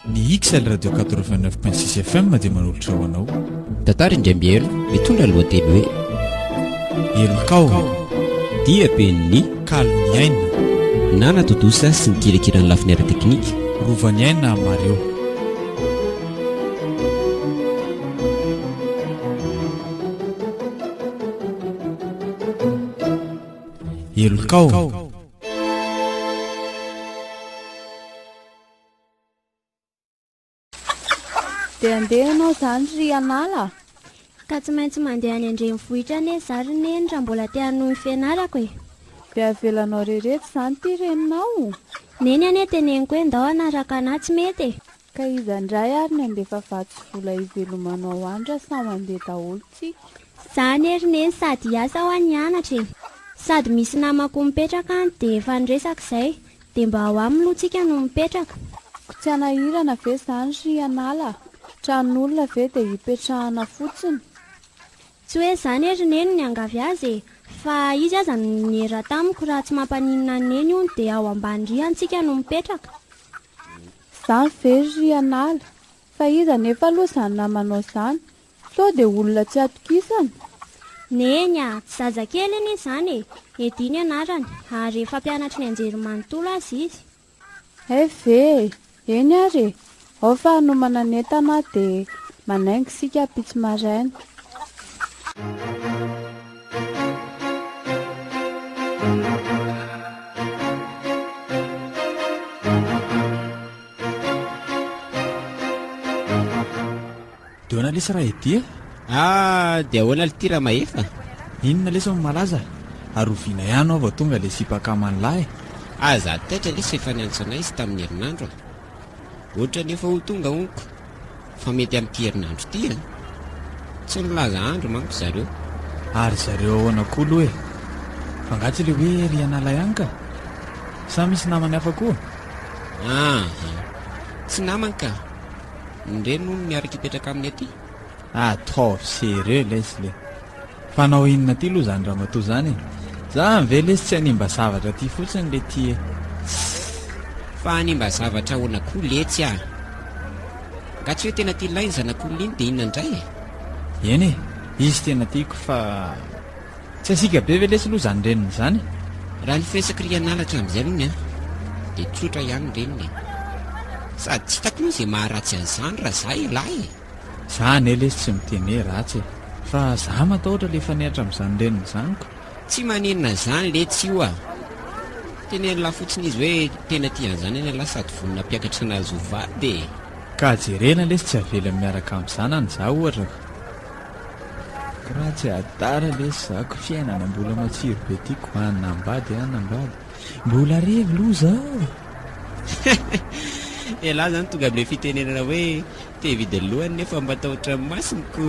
Ny XL Radio 89.6 FM dia manolotra ho anao. Tantara indrembielo mitondra lohateny hoe Elokao dia ben'ny kalmy aina nana todosa sy ny kirakirany lafiny ara teknika rovany aina mareo. Elokao dia andeha ianao izany ry anala ka tsy maintsy mandeha any andrenivohitra ane zary neny raha mbola te hanohy ny fianarako e. dia avelanao rehetra izany ty reninao neny ane teneniko hoe ndao anaraka anahy tsy mety e. ka iza indray ary ny andefa vatsy vola ivelomanao andra sa mandeha daholo tsika zany ery neny sady hiasa ho any hianatra e. sady misy namako mipetraka any dia efa niresaka izay dia mba ao aminy loha tsika no mipetraka. ko tsy anahirana ve izany ry anala tranon'olona ve dia hipetrahana fotsiny tsy hoe izany ery neny ny angavy azy e, fa izy aza nera tamiko raha tsy mampaninina neny io dia ao ambany-drihantsika no mipetraka. izany ve ry anala fa iza nefa aloha izany namanao izany sao dia olona tsy atokisana neny a tsy zazakely iny izany e, ediny anarany ary efa mpianatra ny anjerimanontolo azy izy. ve eny ary ao fa hanomana netana dia manaingo sika pitsy maraina. dia hoana lesa raha edy dia ahoana ly ty raha mahefa inona lesa ny malaza ary oviana ihany ao vao tonga le sipakaman'lahy za taitra lesa efa niantsonay izy tamin'ny herinandro ohatra nefa ho tonga onko fa mety amin'ity herinandro ty a tsy nilaza andro manko zareo ary zareo ahoana koa aloha e fa ngatsy le hoe ry anala ihany ka sa misy namany hafa koa tsy namany ka nireny no miaraka hipetraka amin'ny aty ataovy sérieux lesy le fa nao inona ty aloha zany raha matoa zany e za ve lesy tsy hanimba zavatra ty fotsiny le ty e fa hanimba zavatra hoana koa letsy nga tsy hoe tena ty lainy zanak'olona iny dia inona indray e eny e izy tena tiako fa tsy asika be ve lesy aloha zany reniny zany raha ny firesaka ry analatra amin'izay aloha ny dia tsotra ihany ny reniny sady tsy hitako moa izay maharatsy an'izany raha za lahy zany e lesy tsy miteny hoe ratsy e fa za matahotra le efa niatra amin'izany reniny zanyko tsy manenina zany letsy io tenenila fotsiny izy hoe tena tian'izany any ala sady vonina mpiakatra anazy ovady dia ka jerena lesy tsy avela miaraka amin'izany any za ohatra raha tsy adara lesy zako fiainana mbola matsiro be tiako anambady mbola revy loha zao elahy zany tonga am'le fitenenana hoe tevidy lohany nefa matahotra ny masiniko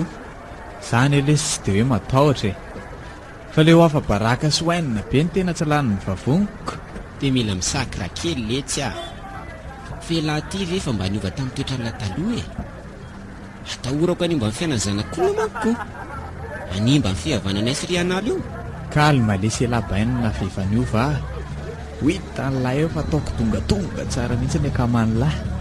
zany lesy tsy dia hoe matahotra e fa le ho afa baraka sy hoainina be ny tena tsy lany ny vavoniko dia mila misakra kely letsy felahy ty ve efa mba niova tamin'ny toetrana taloha e atahorako animba amin'ny fiainany zanak'olona manko animba ny fihavanana sy ry anala io kalma lesy elabainina fehivaniova ho hitan'lahy eo fa ataoko tongatonga tsara mihitsy ny akaman'lahy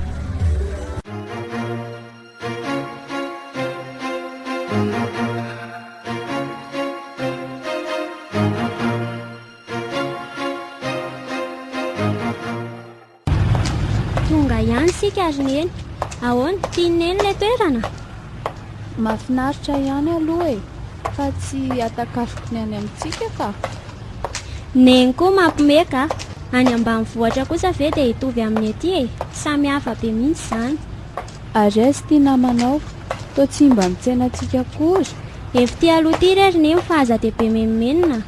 tonga ihany sika ary neny ahoana tianeny ilay toerana mahafinaritra ihany aloha e fa tsy atakafoko ny any amintsika ka neny koa mampimeka any ambanivohitra kosa ve dia hitovy amin'ny aty e samy hafa be mihitsy izany ary aizy tia namanao to tsy mba mitsenantsika kory efa ty aloha ty rery neny fa aza dia be menomenona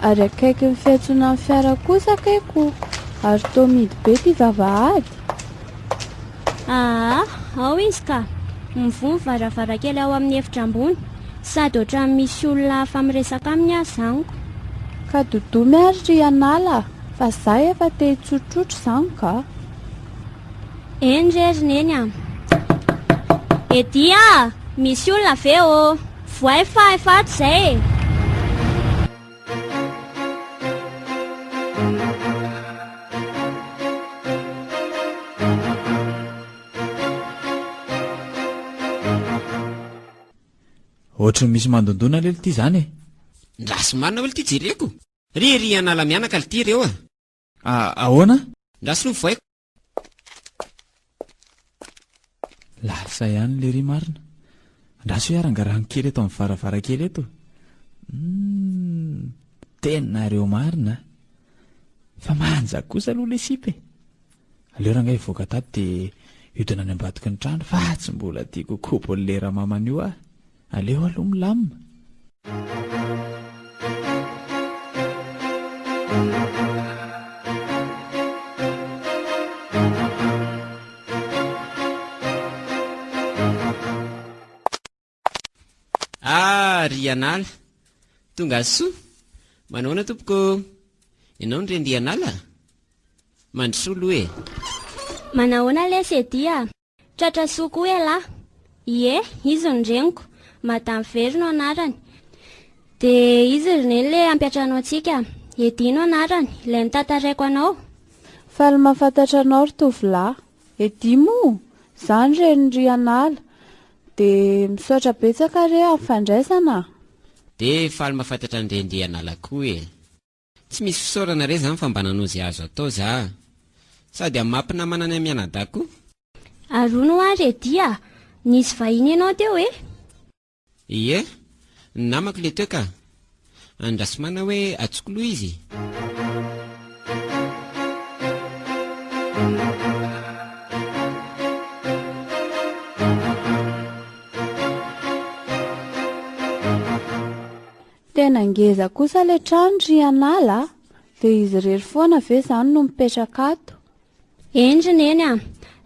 ary akaiky ny fiantsona amin'ny fiara kosa akaiko ary to midy be ty vavahady ao izy ka mivoa mivaravarakely ao amin'ny efitra ambony sady ohatran'ny misy olona hafa miresaka aminy azy zaniko ka dodomy ary ry anala fa za efa te hitsotrotro izany ka eny rery neny edy misy olona ve voay fa efato izay Ohatry misy mandondona lely ty zany e. Ndrasy marina olo ty jereko. Ry anala mianaka ly ty reo Ahoana? Ndrasy no voaiko. Lasa ihany le ry marina. Ndrasy hoe arangarahany kely eto amin'ny varavarakely eto. Tenareo marina. Fa manja kosa aloha le sipe. Aleo rangahy ivoaka tato dia hiodina any ambadiky ny trano fa tsy mbola tiako kobo ny lera mamana io aleo aloha milamina. Ry anala tonga soa. Manahoana tompoko? Ianao nirendry anala? Mandrosoa aloha e. Manahoana lesy dia tratra soa koa lahy. Ie, izy ny reniko, Madame Very no anarany. Dia izy reny le ampiatranao antsika. Edy no anarany, ilay nitantaraiko anao. Faly mahafantatra anao ry tovolahy. Edy moa, izany reny ry anala. Dia misaotra betsaka re amin'ny fandraisana. Dia faly mahafantatra nirendry anala koa e. Tsy misy fisaorana re zany fa mba nanao azo atao za. Sady amin'ny mampinamana any mianadako. Arono ary dia nisy vahiny ianao teo e? Ie, namako le teo ka. Andrasomana hoe atsokoloha izy. Tena ngeza kosa le trano ry anala. Dia izy rery foana ve izany no mipetraka ato? Endriny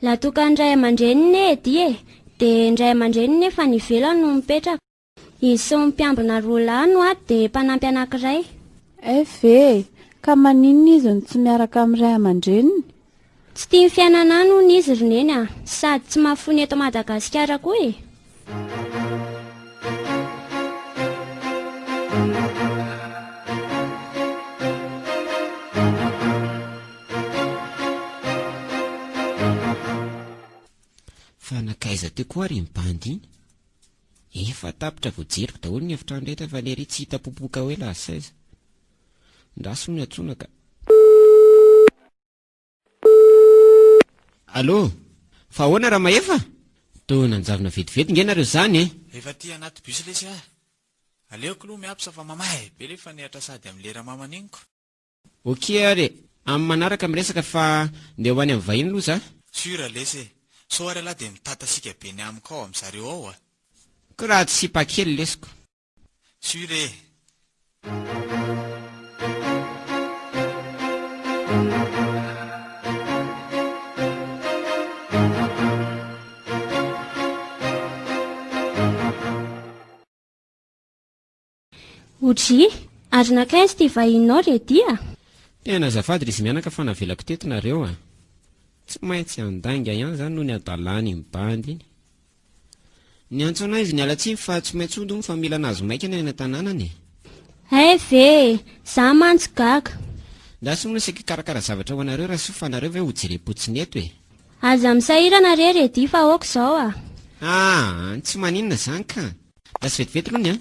latoka ndray aman-dreniny edy e. Dia ndray aman-dreniny efa nivelany no mipetraka. Izy sy mpiambina roa lahy no dia mpanampy anankiray. Ve, ka maninona izy no tsy miaraka amin'ny ray aman-dreniny? Tsy tia fiainana no izy roneny sady tsy mahafony eto Madagasikara koa e. Fa nakaiza teo koa ry mibandy iny. Efa tapitra voajeriko daholo ny efitrano rehetra fa lery tsy hita popoka hoe lasaiza. Ndraso ny atsonaka. Allo, fa ahoana raha maefa? To nanjavona vetivety ngenareo zany e. Efa ty anaty bus lesy aleoko aloha miapisa fa mamahy be le fa nihatra sady amin'ny lera mamaniniko. Ok are, amin'ny manaraka miresaka fa ndeha ho any amin'ny vahiny aloha za. Sura lesy so ary alahy dia mitatasika be ny amiko ao amin'izareo ao Ko raha tsy sipa-kely lesiko. Sure. Ohatry, ary nakaiza ty vahinao re dia? Tena azafady izy mianaka fa navelako teto nareo Tsy maintsy andanga ihany zany no ny adalany mibandy iny. Ny antso anay izy ny alatsiny fa tsy maintsy ody fa mila nazo maika ny tanànany. Ve, za mantsy gaga. Ndasy moa sika karakara zavatra ho anareo raha sofa nareo ve ho jerepotsiny eto e. Aza misahirana re di fa aoka zao tsy maninona zany ka. Dasy vetivety aloha ny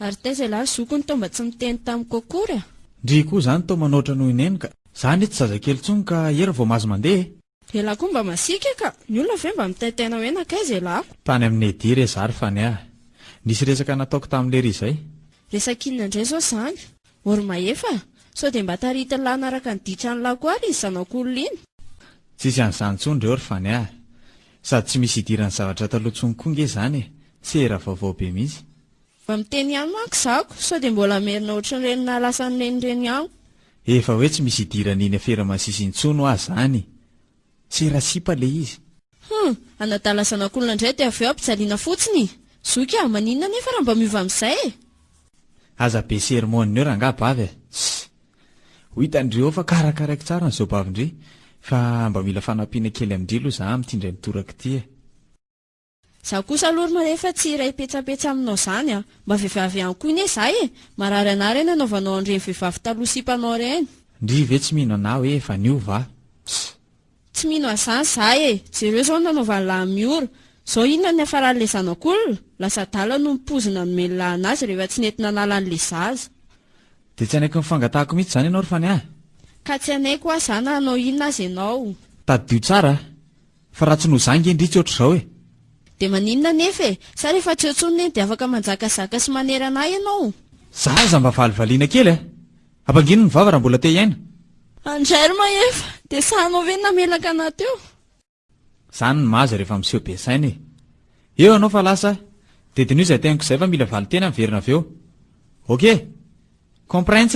Ary tezay lahy zokony tao mba tsy miteny tamiko akory Ndry koa zany tao manoatra noho ineny ka zany tsy zazakely tsony ka era vao mazo mandeha. Dia lahy koa mba masika ka. Ny olona ve mba mitaitaina hoe nakaiza lahy? Tany amin'ny edy re zary fa nisy resaka nataoko tamin'lery izay. Resakinona indray zao zany? Ory maefa sao dia mba tarita lahy naraka ny ditrany lahy koa ary izy zanak'olona iny. Tsisy an'izany tsony reo ry fa sady tsy misy idirany zavatra taloha tsony koa nge zany sera vaovao be mihitsy. Mba miteny ihany manko zako sao dia mbola merina ohatran'ireny nalasa ny renireny ihany. Efa hoe tsy misy idirany iny afera masisy intsony ho zany. Sera sipa le izy. Anadala zanak'olona indray dia avy eo ampijaliana fotsiny. Zoky maninona nefa raha mba miova amin'izay e. Aza be sermonina eo ranga bavy ho hitandreo fa karakaraky tsara n'izao bavindry fa mba mila fanampiana kely amindry aloha za mitindray mitoraka ity Zaho kosa aloha manefa tsy iray petsapetsa aminao zany a. Mba vehivavy ihany koa ne zay e. Marary ana reny anaovanao an'ireny vehivavy taloha sipanao reny. Ndry ve tsy mino anao hoe efa niova? Tsy mino azany zay e. Jereo zao nanaovany lahy miora. Zao inona ny afaran'ilay zanak'olona? Lasa dala no mipozina nomenila anazy rehefa tsy nentina nala an'ilay zaza. Dia tsy anaiky mifangatahako mihitsy zany ianao ry fany Ka tsy anaiko aho zany hanao inona azy ianao. Taddio tsara fa raha tsy no zangy indritsy ohatr'izao e. Dia maninona nefa e? Sa rehefa tsy otsony dia afaka manjakazaka sy manerana ianao. Zaza mba valivaliana kely e. Ampangino ny vava raha mbola te hiaina. Andray ry maefa, dia sahanao ve namelaka ana teo? Zany ny mahazo rehefa miseho be saina e. Eo anao fa lasa dia dinoy izay tenako izay fa mila valy tena miverina avy eo. Ok, comprends?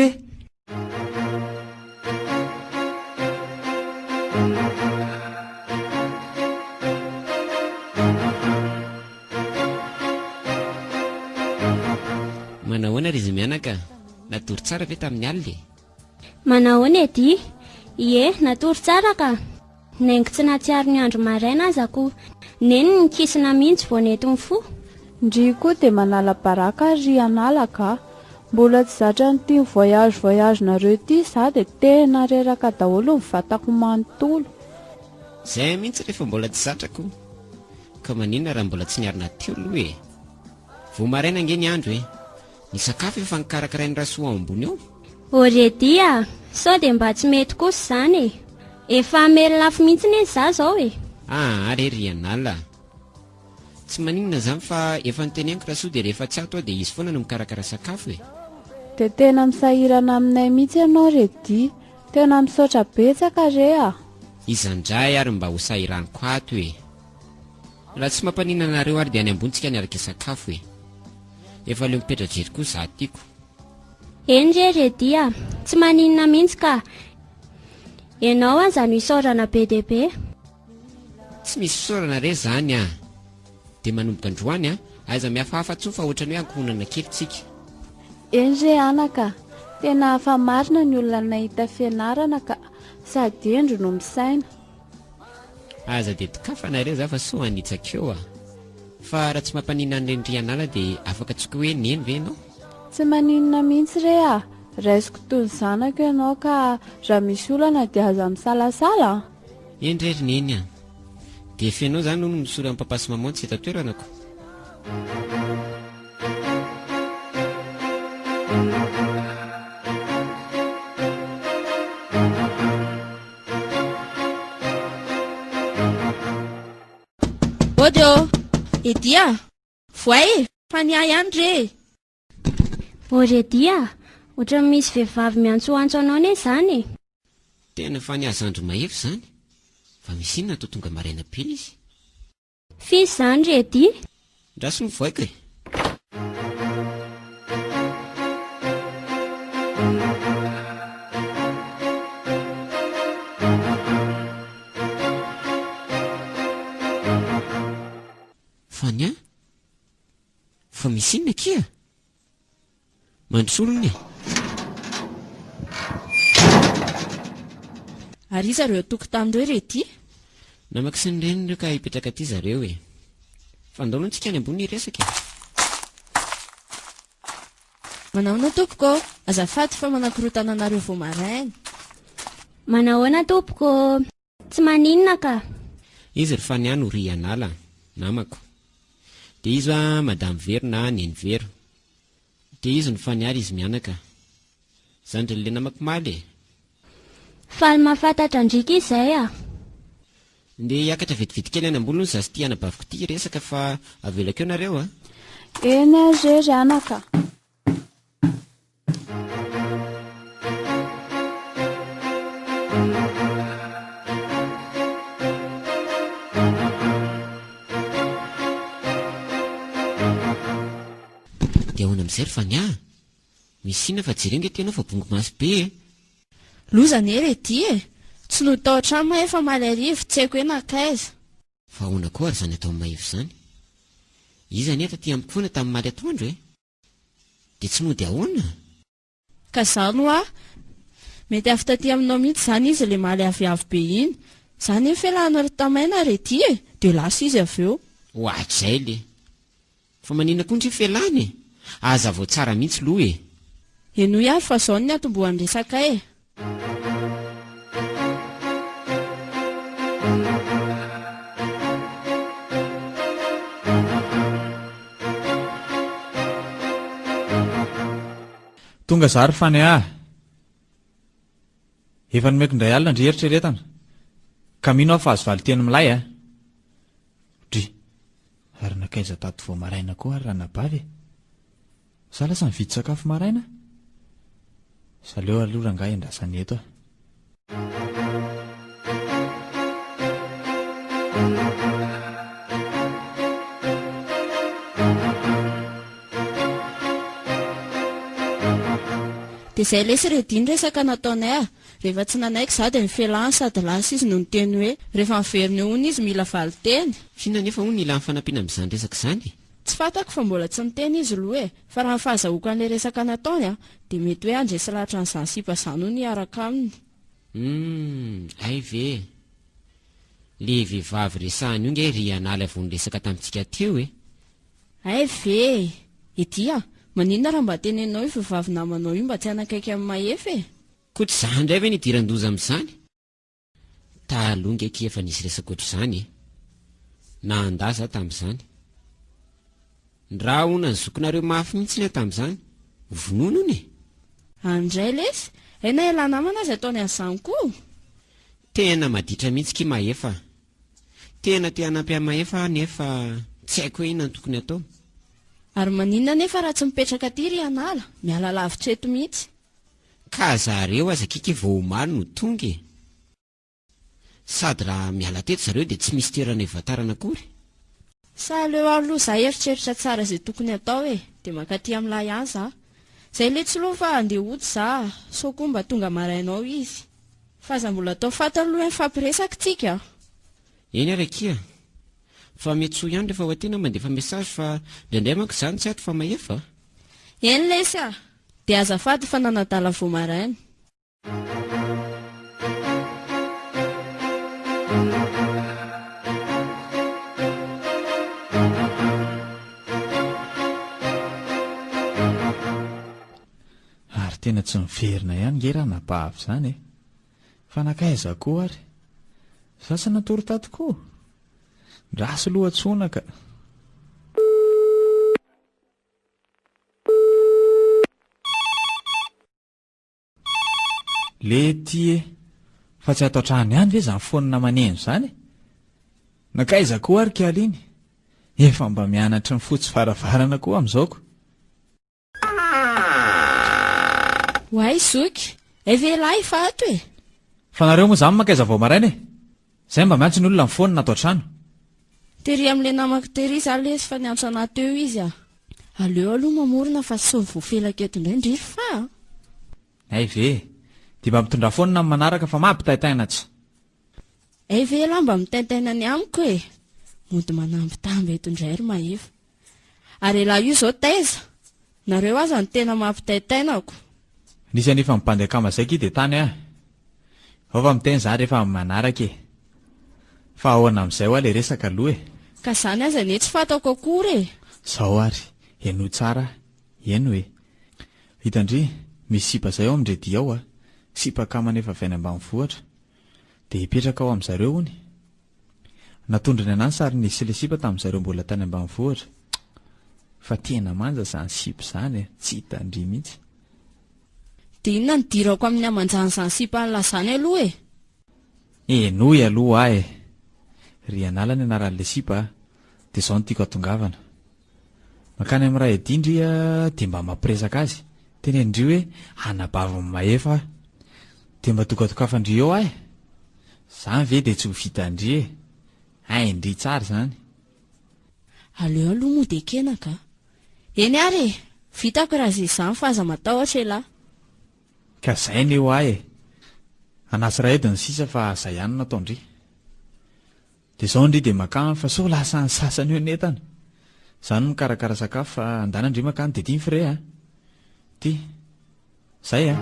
Manahoana ry izy mianaka? Natory tsara ve tamin'ny alina? Manahoana edy? Ie, natory tsara ka. Naingo tsy natsiaro ny andro maraina aza ko. Neny ny kisina mihitsy vao nety ny fo. Ndry koa dia manala baraka ry analaka. Mbola tsy zatra ny tia voyage nareo ity za dia tena reraka daholo ny vatako manontolo. Zay mihitsy rehefa mbola tsy zatrako. Ka maninona raha mbola tsy niarina teo aloha e. Vao maraina ange ny andro e. Ny sakafo efa nikarakarainy rasoa ambony eo. Oredia, sao dia mba tsy mety kosa zany e. Efa mely lafo mihitsy ny za zao e. Ary ry anala. Tsy maninona zany fa efa niteneniko rasoa dia rehefa tsy ato dia izy foana no mikarakara sakafo e. Dia tena misahirana aminay mihitsy ianao redy. Tena misaotra betsaka re a. Izandray ary mba ho sahiraniko ato e. Raha tsy mampanina anareo ary dia any ambontsika niaraka sakafo e. Efa leo mipetrajery koa za tiako. Eny redia, tsy maninona mihitsy ka. Ianao aza no isaorana be dia be. Tsy misy fisaorana re zany a. Dia manomboka androany a, aiza mihafahafa tsoa fa ohatrany hoe ankohonana kely tsika. Eny re anaka, tena hafa marina ny olona nahita fianarana ka sady endro no misaina. Aza dia tokafana re za fa so anitsaka eo a. Fa raha tsy mampanina an'ireny anala dia afaka tsoka hoe neny ve ianao? Tsy maninona mihitsy re a. Raisiko toy ny zanako ianao ka raha misy olana dia aza misalasala. Eny rery neny a. Dia fianao zany no misora ampapasy mamontsy eto toeranako. Odio, edia, voay, fa nia ihany re. Oredia, ohatra misy vehivavy miantsoantso anao ne zany. Tena fa niazandro mahefy zany. Fa misy inona atao tonga maraina be izy. Fisy zany redy. Ndraso ny voaika e. Fanya? Fa misy inona kia? Mandrosolony e. Ary zareo tokotanindreo redy. Namaka sy ny reniny ireo ka hipetraka aty zareo e. Fandaona antsika any ambony resaka. Manahoana tompoko? Azafady fa manakorotana anareo vao maraina. Manahoana tompoko? Tsy maninona ka. Izy ry Faniano ry anala, namako. Dia izy madame Vero na neny Vero. Dia izy ny Faniary izy mianaka. Zandry le namako maly e. Faly mahafantatra ndrika izay a. Nde hiakatra vetivety kely any ambony za sy tia anabaviko ity resaka fa avelako eo nareo a. Eny azery anaka. Dia ahoana amin'izay ry Fania? Misy inona fa jerenge tena fa bongo masy be e. Lozany e redy e. Tsy no tao trano efa malarivo, tsy haiko hoe nakaiza. Fa ahoana koa ary zany atao mahivy zany. Izy aneta ty amiko foana tamin'ny maly atoandro e. Dia tsy mody ahoana? Ka zany hoa, mety after ty aminao mihitsy zany izy le maly avy be iny. Zany ny fialahana ry tamaina redy e, dia lasa izy avy eo. ho atzay le fa manina koa ndry felany aza vao tsara mihitsy loha e. eno ihany fa zao ny atombohan'ny resaka e. tonga zary fany efa nomeko indray alina ndry eritreretana ka mino aho fa azo valy teny milay dry ary nakaiza tato vo maraina koa ary raha nabavy za lasa mividy sakafo maraina zaleo aloha rangahy endrasany eto dia izay lesy rediny resaka nataonay rehefa tsy nanaiky za dia mifelany sady lasa izy no niteny hoe rehefa miverina eo ony izy mila valy teny. Fina nefa hono ila fanampiana amin'izany resaka izany. Tsy fantako fa mbola tsy niteny izy loha fa raha fahazahoaka an'ilay resaka nataony dia mety hoe andresy lahatra n'izany sipa izany ho niaraka aminy. Ay ve le vehivavy resahany io nge ry anala vony resaka tamintsika teo e. Ay ve edia maninona raha mba tenenao io vehivavy namanao io mba tsy hanakaiky amin'ny mahefa e. Koa tsy izany indray ve nidiran-doza amin'izany taloha ngeky efa nisy resaka ohatr'izany e. Na andà za tamin'izany raha hoana ny zokonareo mafy mihitsy ny tamin'izany vonono ny andray lesy aina ela namana azy ataony an'izany koa. Tena maditra mihitsy ki mahefa tena te hanampy amin'ny mahefa nefa tsy haiko hoe inona ny tokony atao. Ary maninona nefa raha tsy mipetraka aty ry anala miala lavitra eto mihitsy ka zareo aza kika voamaly no tonga e. Sady raha miala teto zareo dia tsy misy toerana hivatarana akory. Sa leo aloha za eritreritra tsara izay tokony atao e dia makaty amin'ilay ihany za izay le tsy loha fa andeha hody za so koa mba tonga marainao izy fa aza mbola atao fantany loha ny fampiresaka tsika. Eny arakia fa mety soa ihany rehefa ho tena mandefa mesazy fa indraindray manko izany tsy ato fa mahefa. Eny lesy dia azafady fa nanadala vao maraina. ary tena tsy miverina ihany nge raha nabavy izany e. Fa nakaiza koa ary sasa natory tato koa rasy lohatsonaka. Lety e fa tsy atao trano ihany ve zany fonina maneno izany nakaiza koa ary kialiny efa mba mianatra ny fotsy faravarana koa amin'izaoko. Hoay zoky evelahy fa ato e. Fa nareo moa izany makaiza vao maraina e izay mba miantso ny olona ny fonina atao trano. Tery amin'ilay namako tery za lesy fa niantso anahy teo izy aleo aloha mamorona fa tsy voafelaka eto indray ndry fa ay ve dia mba mitondra fonina amin'ny manaraka fa mampitaitaina tsy. Ay ve la mba mitaintaina ny amiko e mody manambitamby eto indray ry mahefa ary laha io zao taiza nareo aza ny tena mampitaitainako. Nisy anefa mipandekama izay ky dia tany ao fa miteny za rehefa amin'ny manaraka e fa ahoana amin'izay ho ilay resaka aloha e. Ka izany aza ne tsy fantako akory e. Zao ary eno tsara eno e hitandry misy sipa izay ao amin'iredi ao sipa kamana efa avy any ambanivohitra dia hipetraka ao amin'izareo hony natondriny anany sary nisy ilay sipa tamin'izareo mbola tany ambanivohitra fa tena manja izany sipa izany tsy hitandry mihitsy. Dia inona ny dirako amin'ny amanjany izany sipa nylazany aloha e. Enoy aloha ry anala ny anaran'ilay sipa dia izao no tiako atongavana makany amin'ny raha edindry dia mba mampiresaka azy teny indry hoe anabavy mahefa dia mba tokatokafandry eo izany ve dia tsy ho vitandry indry tsara izany. Aleo aloha moa dia kenaka eny ary vitako raha izay izany fa aza matahotra lahy. Ka izay ny eo anasy raha ediny sisa fa izay ihany nataondry dia izao ndry dia makany fa so lasa ny sasany eo netana izany mikarakara sakafo fa andanandry makany dia tia fre ty izay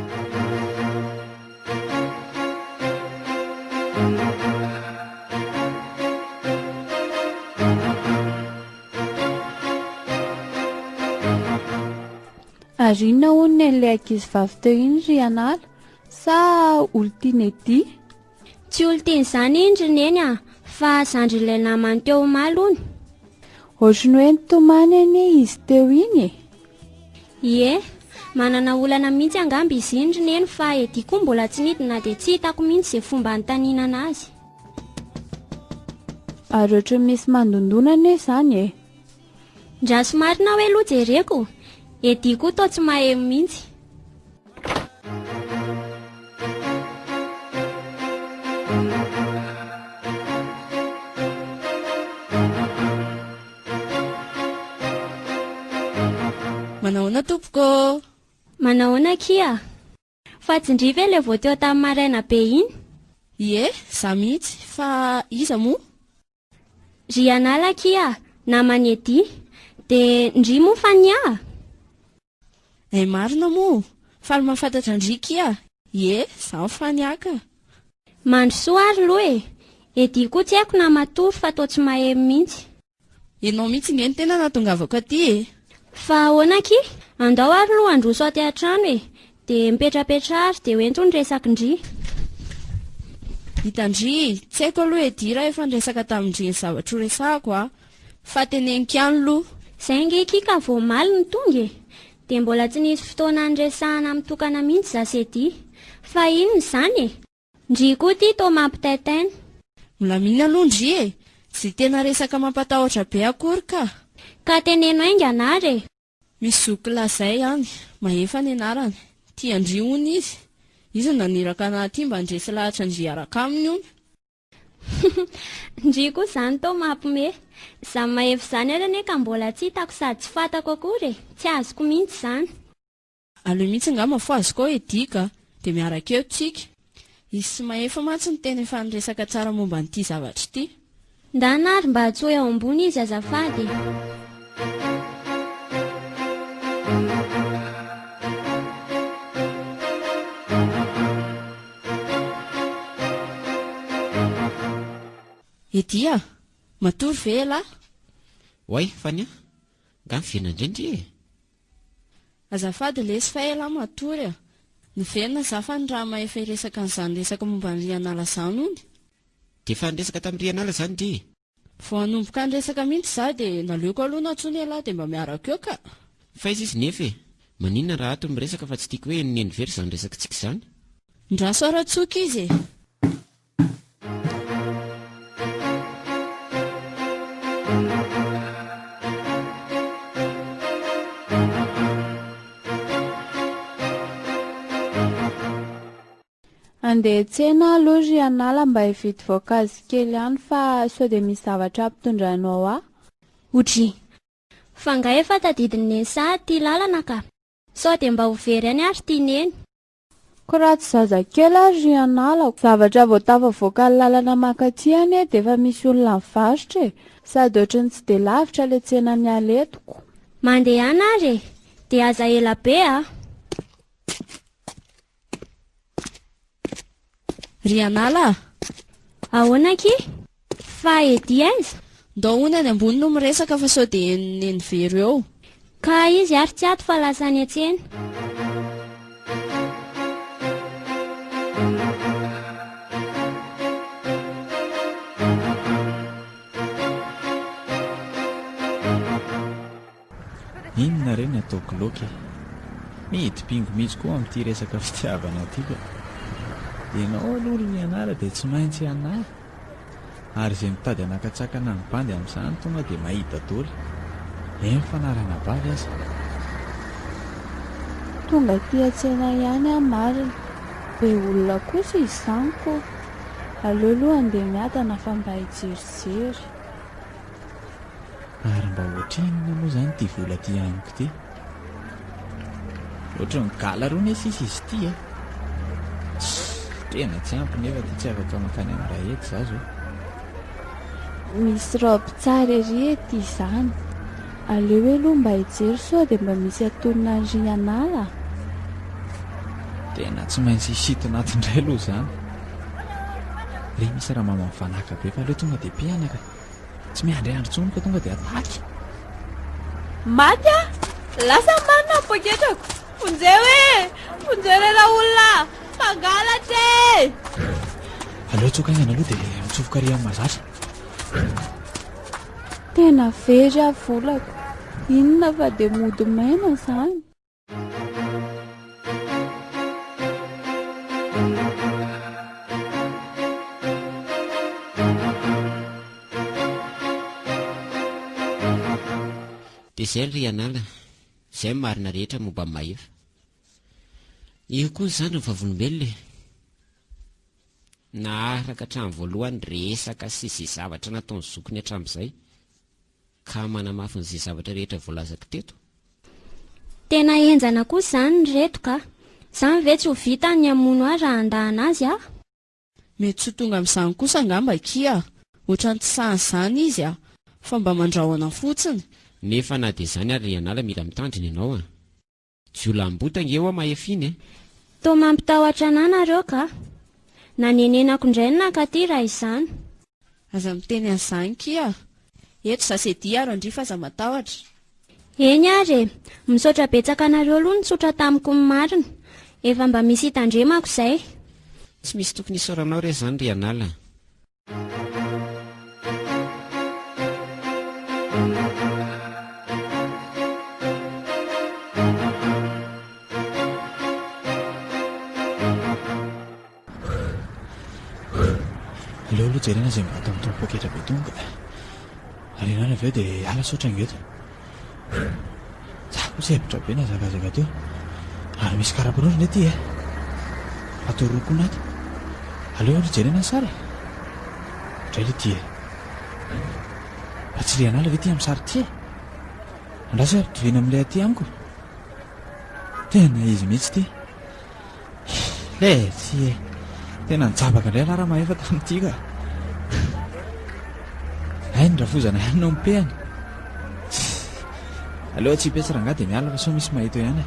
Ary inona hono n'ilay ankizy vavy teo iny ry anala sa olo tiany edy? Tsy olo tiany izany indriny eny a, fa zandry ilay namany teo malony. Ohatrany hoe nitomany anie izy teo iny e. Ie, manana olana mihitsy angamba izy indriny eny fa edy koa mbola tsy nidina dia tsy hitako mihitsy izay fomba anontaniana azy. Ary ohatrany misy mandondona anie izany e. Ndraso marina hoe loha jereko, edy koa toa tsy mahay mihitsy. Manahoana tompoko? Manahoana kia? Fa tsindriva ilay vao teo tamin'ny maraina be iny? Ie, za mihitsy, fa iza moa? Ry anala kia, namany edy, dia ndry moa fa niaha? Marina moa, faly mahafantatra ndry kia. Ie, za mifaniaka. Mandrosoa ary loha e, edy koa tsy haiko na matory fa toa tsy mahay mihitsy. Ianao mihitsy ny tena natongavako aty e. Fa ahoana ki? Andao ary loha androso aty an-trano e, dia mipetrapetra ary dia hoentony resaky ndry. Hitandry, tsy haiko aloha edy raha efa niresaka tamindry ny zavatra ho resahako a. Fa teneniko ihany loha. Izay nge kika vao maly ny tonga e, dia mbola tsy nisy fotoana niresahana mitokana mihitsy zasy edy. Fa inona izany e? Ndry koa ty toa mampitaitaina. Milamina aloha ndry e, tsy tena resaka mampatahotra be akory ka. Ka teneno ainga anary e. Misy zoky lazay ihany, mahefa ny anarany. Tia andry hono izy. Izy naniraka anaty mba ndresy lahatra ndry araka aminy hono. Ndry koa izany toa mampime. Za mahefa izany ary ane ka mbola tsy hitako sady tsy fantako akory e. Tsy azoko mihitsy izany. Aleo mihitsy ngamba fo azo koa edika, dia miaraka eo tsika. Izy sy mahefa mantsy ny tena efa niresaka tsara momba n'ity zavatra ity. Ndanary mba hatsoy ao ambony izy azafady. Edia, matory ve lahy? Oay, fania, nga mivenona indrindry e. Azafady lesy fa ela matory a. Nivenona za fa ny raha mahefa iresaka n'izany resaka momba ny rianala izany ony. Dia efa niresaka tamin'ny rianala izany dry. Vao hanomboka niresaka mihitsy za dia naleoko aloha natsony elahy dia mba miaraka eo ka. Fa izy nefa e, maninona raha ato miresaka fa tsy tiako hoe nenivery izany resaka tsika izany. Ndraso ara-tsoka izy e. Andeha tsena aloha ry anala mba hividy voankazo kely ihany fa sao dia misy zavatra ampitondranao aho. Odry, fa nga efa tadidiny sa ty lalana ka, sao dia mba ho very any ary ty neny. Ko raha tsy zazakely ary ry anala, zavatra vao tafavoaka ny lalana makaty anie dia efa misy olona mivarotra e, sady ohatrany tsy dia lavitra ilay tsena mialetoko. Mandeha any ary e, dia aza ela be a. Ry anala, Ahoana ki? Fa edy aiza? ndao hono any ambony no miresaka fa sao dia nenivery eo. Ka izy ary tsy ato fa lasa any an-tsena. Inona reny ataoko loka midipingo mihitsy koa amin'ity resaka fitiavana ity ka. Dia ianao aloha ry anala dia tsy maintsy anary. Ary izay mitady hanakatsakana ny bandy amin'izany tonga dia mahita daholo. Eny fanarana bavy aza. Tonga ty an-tsena ihany aho marina. Be olona kosa izany koa. Aleo aloha andeha miadana fa mba hijerijery. Ary mba ohatrinona moa izany ty vola ty amiko ty. Ohatra ny gala roa nesy izy ity a. Tena tsy ampy nefa ty tsy afaka makany amin'ny raha ety za zao. Misy robe tsara ery ety izany. Aleo aloha mba hijery sao dia mba misy atonona ry anala. Tena tsy maintsy hisito anatindray aloha izany. Ry misy raha mama mifanaka be fa aleo tonga dia mpianaka. Tsy miandry andro intsony ka tonga dia ataky. Maty a! Lasa marina poketrako. Fonjerena olona mangalatra e! Aleo tsokaingana aloha dia mitsofoka ry amin'ny mazatra. Tena very aho volako. Inona fa dia mody maina izany. dia izay ry anala izay marina rehetra momba maheva io koa izany ny vavolombelona naharaka hatramin'ny voalohany resaka sy izay zavatra nataony zokony hatramin'izay ka manamafy n'izay zavatra rehetra voalazako teto. Tena enjana koa izany ny reto ka izany ve tsy ho vita ny hamono azy raha handahana azy a? Mety tsy tonga amin'izany kosa angamba kia ohatran'ny tsy sahany izany izy a fa mba mandrahoana fotsiny. Nefa na dia izany ary anala mila mitandrina ianao a jiolambotana eo a mahefiny Toa mampitahotra anahy nareo ka nanenenako indray ny nakaty raha izany. Aza miteny an'izany kia eto zasedy aro andry fa aza matahotra. Eny ary misaotra betsaka anareo aloha nitsotra tamiko ny marina efa mba misy hitandremako izay. tsy misy tokony isaoranao re izany ry anala. Aleo aloha jerena izay mba tamin'ny tompoketra be tonga ary ianana avy eo dia ala saotra ingeto. Za koa tsy hevitra be na zagazaka teo ary misy karapanondro ny aty e atao roa koa naty. Aleo aloha jerena sary indray le ty e fa tsy ry anala ve ty amin'ny sary ty e andrasy ary tovena amin'ilay aty amiko tena izy mihitsy ty le tsy e tena nijabaka indray raha mahefa tamin'ity ka ay ny rafozana ihany no mipehany. Aleo tsy hipetsy rangah dia miala fa sao misy mahita ihany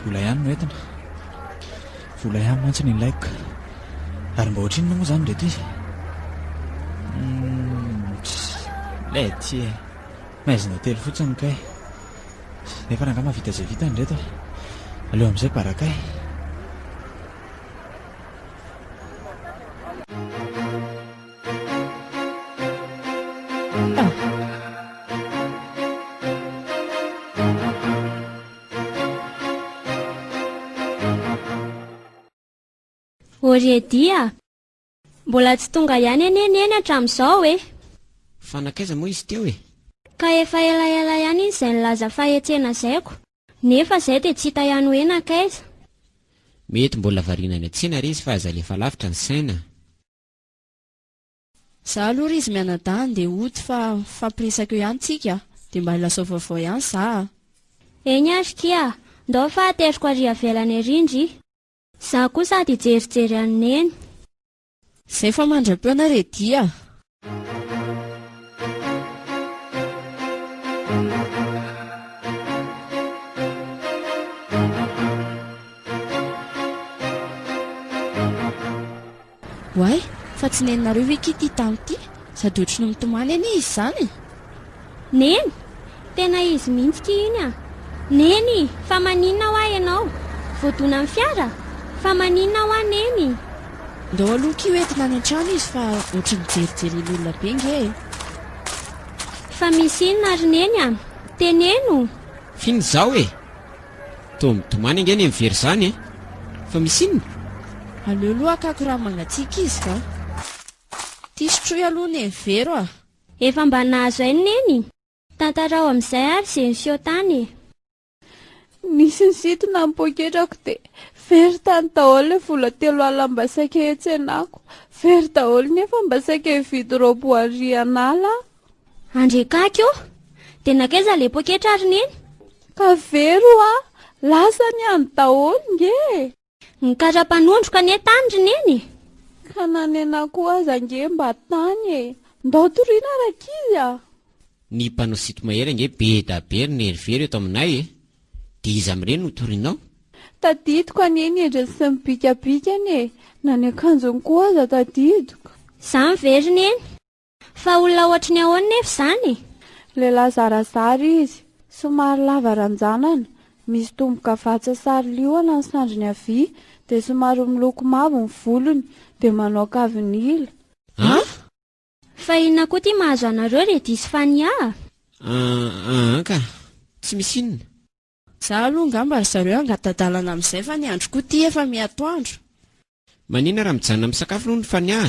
vola ihany no entina vola ihany mantsy ny ilaiko ary mba ohatrinona moa izany ndreto izy le ty e maizina telo fotsiny kay nefa rangah mavita izay vita ndreto aleo amin'izay barakay. Oredia mbola tsy tonga ihany eny hatramin'izao e. Fanakaiza moa izy teo e? Ka efa elaela ihany izy izay nilaza fahetsena zaiko nefa izay dia tsy hita ihany hoe nakaiza. Mety mbola variana ny atsena ry izy fa aza lefa lavitra ny saina. Za aloha ry izy mianadahy dia ody fa fampiresaka eo ihany tsika dia mba hilasao vaovao ihany za. Eny ary kia ndao fa ateriko ary avelany rindry za kosa sady jerijery aneny. Izay fa mandram-peona redia. Way, fa tsy neninareo ve kity tamin'ity sady ohatriny mitomany eny izy izany. Neny tena izy mihitsy ki iny a. Neny fa maninona ho ahy ianao voadona amin'ny fiara fa maninona ho ahy neny. Ndao aloha ki hoentina any an-trano izy fa ohatriny jerijery olona be nge. Fa misy inona ary neny a teneno. Finy izao e toa mitomany angeny mivery izany e fa misy inona. Aleo aloha akako raha mangatsiaka izy ka tisy aloha ny vero a. Efa mba nahazo ainy neny tantarao amin'izay ary izay niseho tany. Nisy nisitona amin'ny poketrako dia very tany daholo ny vola 3 alina mba saika etsenako. Very daholo nefa mba saika hividy robo ary anala. Andrekaka io dia nakaiza le poketra ary neny. Ka vero a lasa ny any daholo nge. Ny karapanondroka ny tandry neny. Ka nanena koa aza nge mba tany e. Ndao toriana rakizy a. Ny mpanao sito mahery nge be da be ny erivery eto aminay e dia izy amin'ireny no torinao. Tadidiko aneny endriny sy mibikabikany e. Na ny akanjony koa aza tadidiko. Izany very neny fa olona ohatry ny ahoana nefa izany. Lehilahy zarazara izy somary lava ranjanana Misy tomboka vatsa sary liona ny sandriny havia, dia somary miloko mavo ny volony, dia manao kavinila. Fa inona koa ty mahazo anareo re diso fania? Ka tsy misy inona. Za aloha ngamba ry zareo angatadalana amin'izay fa ny andro koa ty efa miatoandro. Manina raha mijanona misakafo noho ny fania?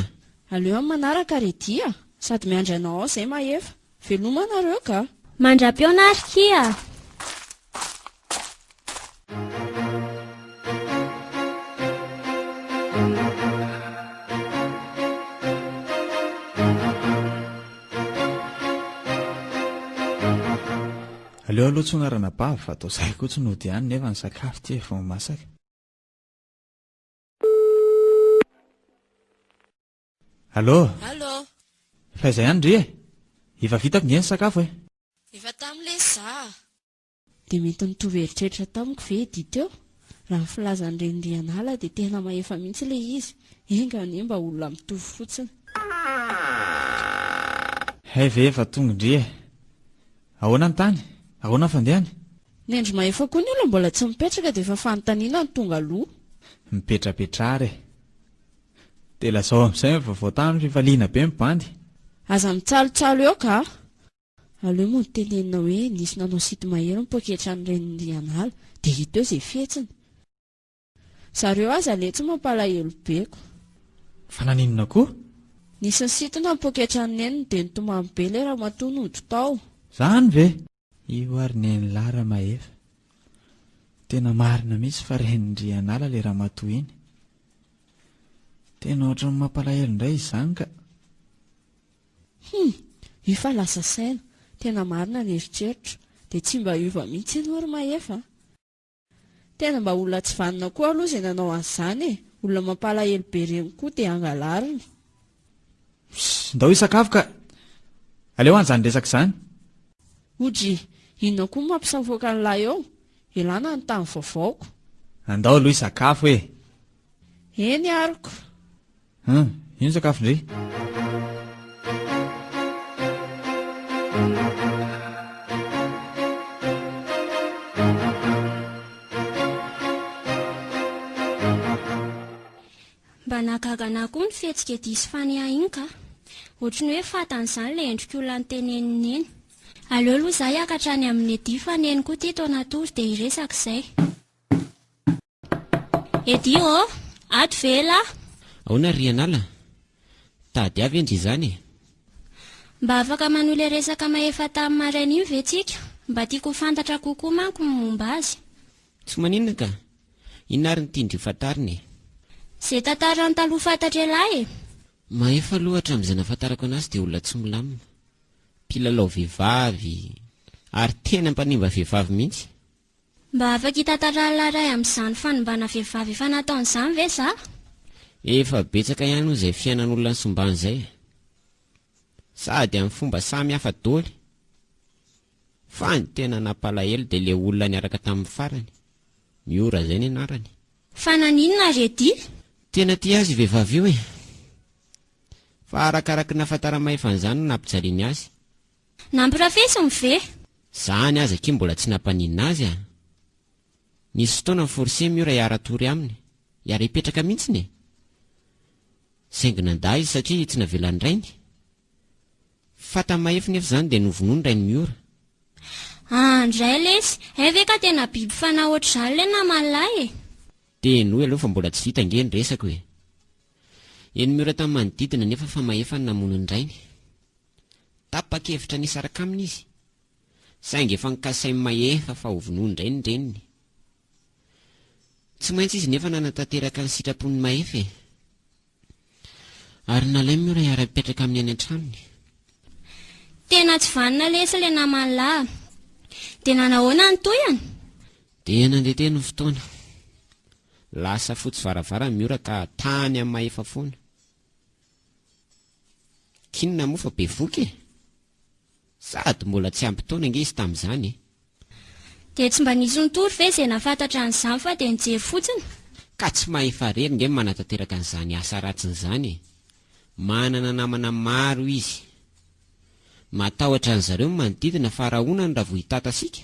Aleo amin'ny manaraka redia, sady miandry anao ao izay mahefa. Veloma anareo ka. Mandra-piona ary kia. Aleo aloha tsonarana bava fa atao izay koa tsy nody ihany nefa ny sakafo ty efa masaka. Allo? Fa izay ihany ndry efa vitako nge ny sakafo e? Efa tamin'ilay za. Dia mety nitovy heritreritra tamiko ve dito eo? Raha ny filazan'ny Rendrianala dia tena mahefa mihitsy ilay izy. Enga anie mba olona mitovy fotsiny. Hay ve efa tonga ndry e? Ahoana ny tany? Ahoana ny fandehany? Ny andro mahefa koa ny olona mbola tsy mipetraka dia efa fanontaniana ny tonga aloha. Mipetrapetrara e. Dia lazao amin'izay ny vaovao tany fifaliana be mibandy. Aza mitsalotsalo eo ka. Aleo moa ny tenenina hoe nisy nanao sity mahery ny poketra ny Rendrianala dia hita eo izay fihetsiny. Zareo aza aleha tsy mampalahelo beko. Fa naninona koa? Nisy ny sitina ny poketra ny neniny dia nitomany be ilay raha matoa nody tao. Zany ve? Io ary neny lara mahefa. Tena marina mihitsy fa Rendrianala ilay raha matoa iny. Tena ohatran'ny mampalahelo indray izany ka. Io fa lasa saina. Tena marina ny heritreritra. Dia tsy mba hiova mihitsy ianao ary mahefa. Tena mba olona tsy vanina koa aloha izay nanao an'izany e. Olona mampalahelo be reny koa dia angalarina. Ndao isakafo ka. Aleo an'izany resaka izany. Odry, inona koa mampisamfoaka ny lahy eo? Elana ny tany vaovaoko. Andao aloha isakafo e. Eny ariko. Ino sakafo ndry? Mba nakagana koa ny fihetsika diso fania iny ka. Ohatrany hoe fatan'izany ilay endrik'olona ny teneniny eny. Aleo aloha izaho hiakatra any amin'ny edy faneny koa ty tao natory dia hiresaka izay. Edy ato vela. Ahoana Rianala? Tady avy endry izany e. Mba afaka manohy ilay resaka mahefa tamin'ny maraina io ve tsika? Mba tiako fantatra kokoa manko ny momba azy. Tsy maninona ka. Inona ary ny tiandrio fantarina e? Izay tantarany taloha fantatra elahy e. Mahefa loatra amin'izay nahafantarako anazy dia olona tsy milamina. Mpilalao vehivavy ary tena mpanimba vehivavy mihitsy. Mba afaka hitantara ray amin'izany fanimbana vehivavy efa nataon'izany ve za? Efa betsaka ihany moa izay fiainan'olona ny somban'izay. Sady amin'ny fomba samy hafa daholo. Fa ny tena nampalahelo dia ilay olona niaraka tamin'ny farany. Miora izay ny anarany. Fa naninona redy? Tena tia azy vehivavy io e. Fa arakaraka nahafantaramahefa an'izany no nampijaliany azy. Nampirafesiny ve? Zany aza aky mbola tsy nampaninina azy a. Nisy fotoana ny forse miora hiara-tory aminy. Hiara hipetraka mihitsiny e. Saingy nandà izy satria tsy navelany rainy. Fata-mahefa nefa izany dia novonoiny rainy miora. Andray lesy, ve ka tena biby fanahy ohatr'izany ilay namalahy e. Teny hoe aloha fa mbola tsy vita nge ny resako e. Eny miora tamin'ny manodidina nefa fa mahefa ny namono ny rainy. Tapa-kevitra nisaraka aminy izy. Saingy efa nikasainy mahefa fa hovonoiny rainy reniny. Tsy maintsy izy nefa nanatanteraka ny sitrapony mahefa e. Ary nalay miora hiara-mipetraka amin'ny any an-tranony. Tena tsy vanina lesy ilay namalahy. Dia nanahoana ny toyany? Dia nandeha teny ny fotoana. Lasa fotsy varavara miora ka tany amin'ny mahefa foana. Kinona moa fa be voky e. Sady mbola tsy ampy taona nge izy tamin'izany e. Dia tsy mba nisy nitory ve izay nafantatra an'izany fa dia nijery fotsiny? Ka tsy mahefa rery nge manatanteraka an'izany asa ratsin'izany e. Manana namana maro izy. Matahotra an'zareo manodidina fa raha honany raha vao hitantasika.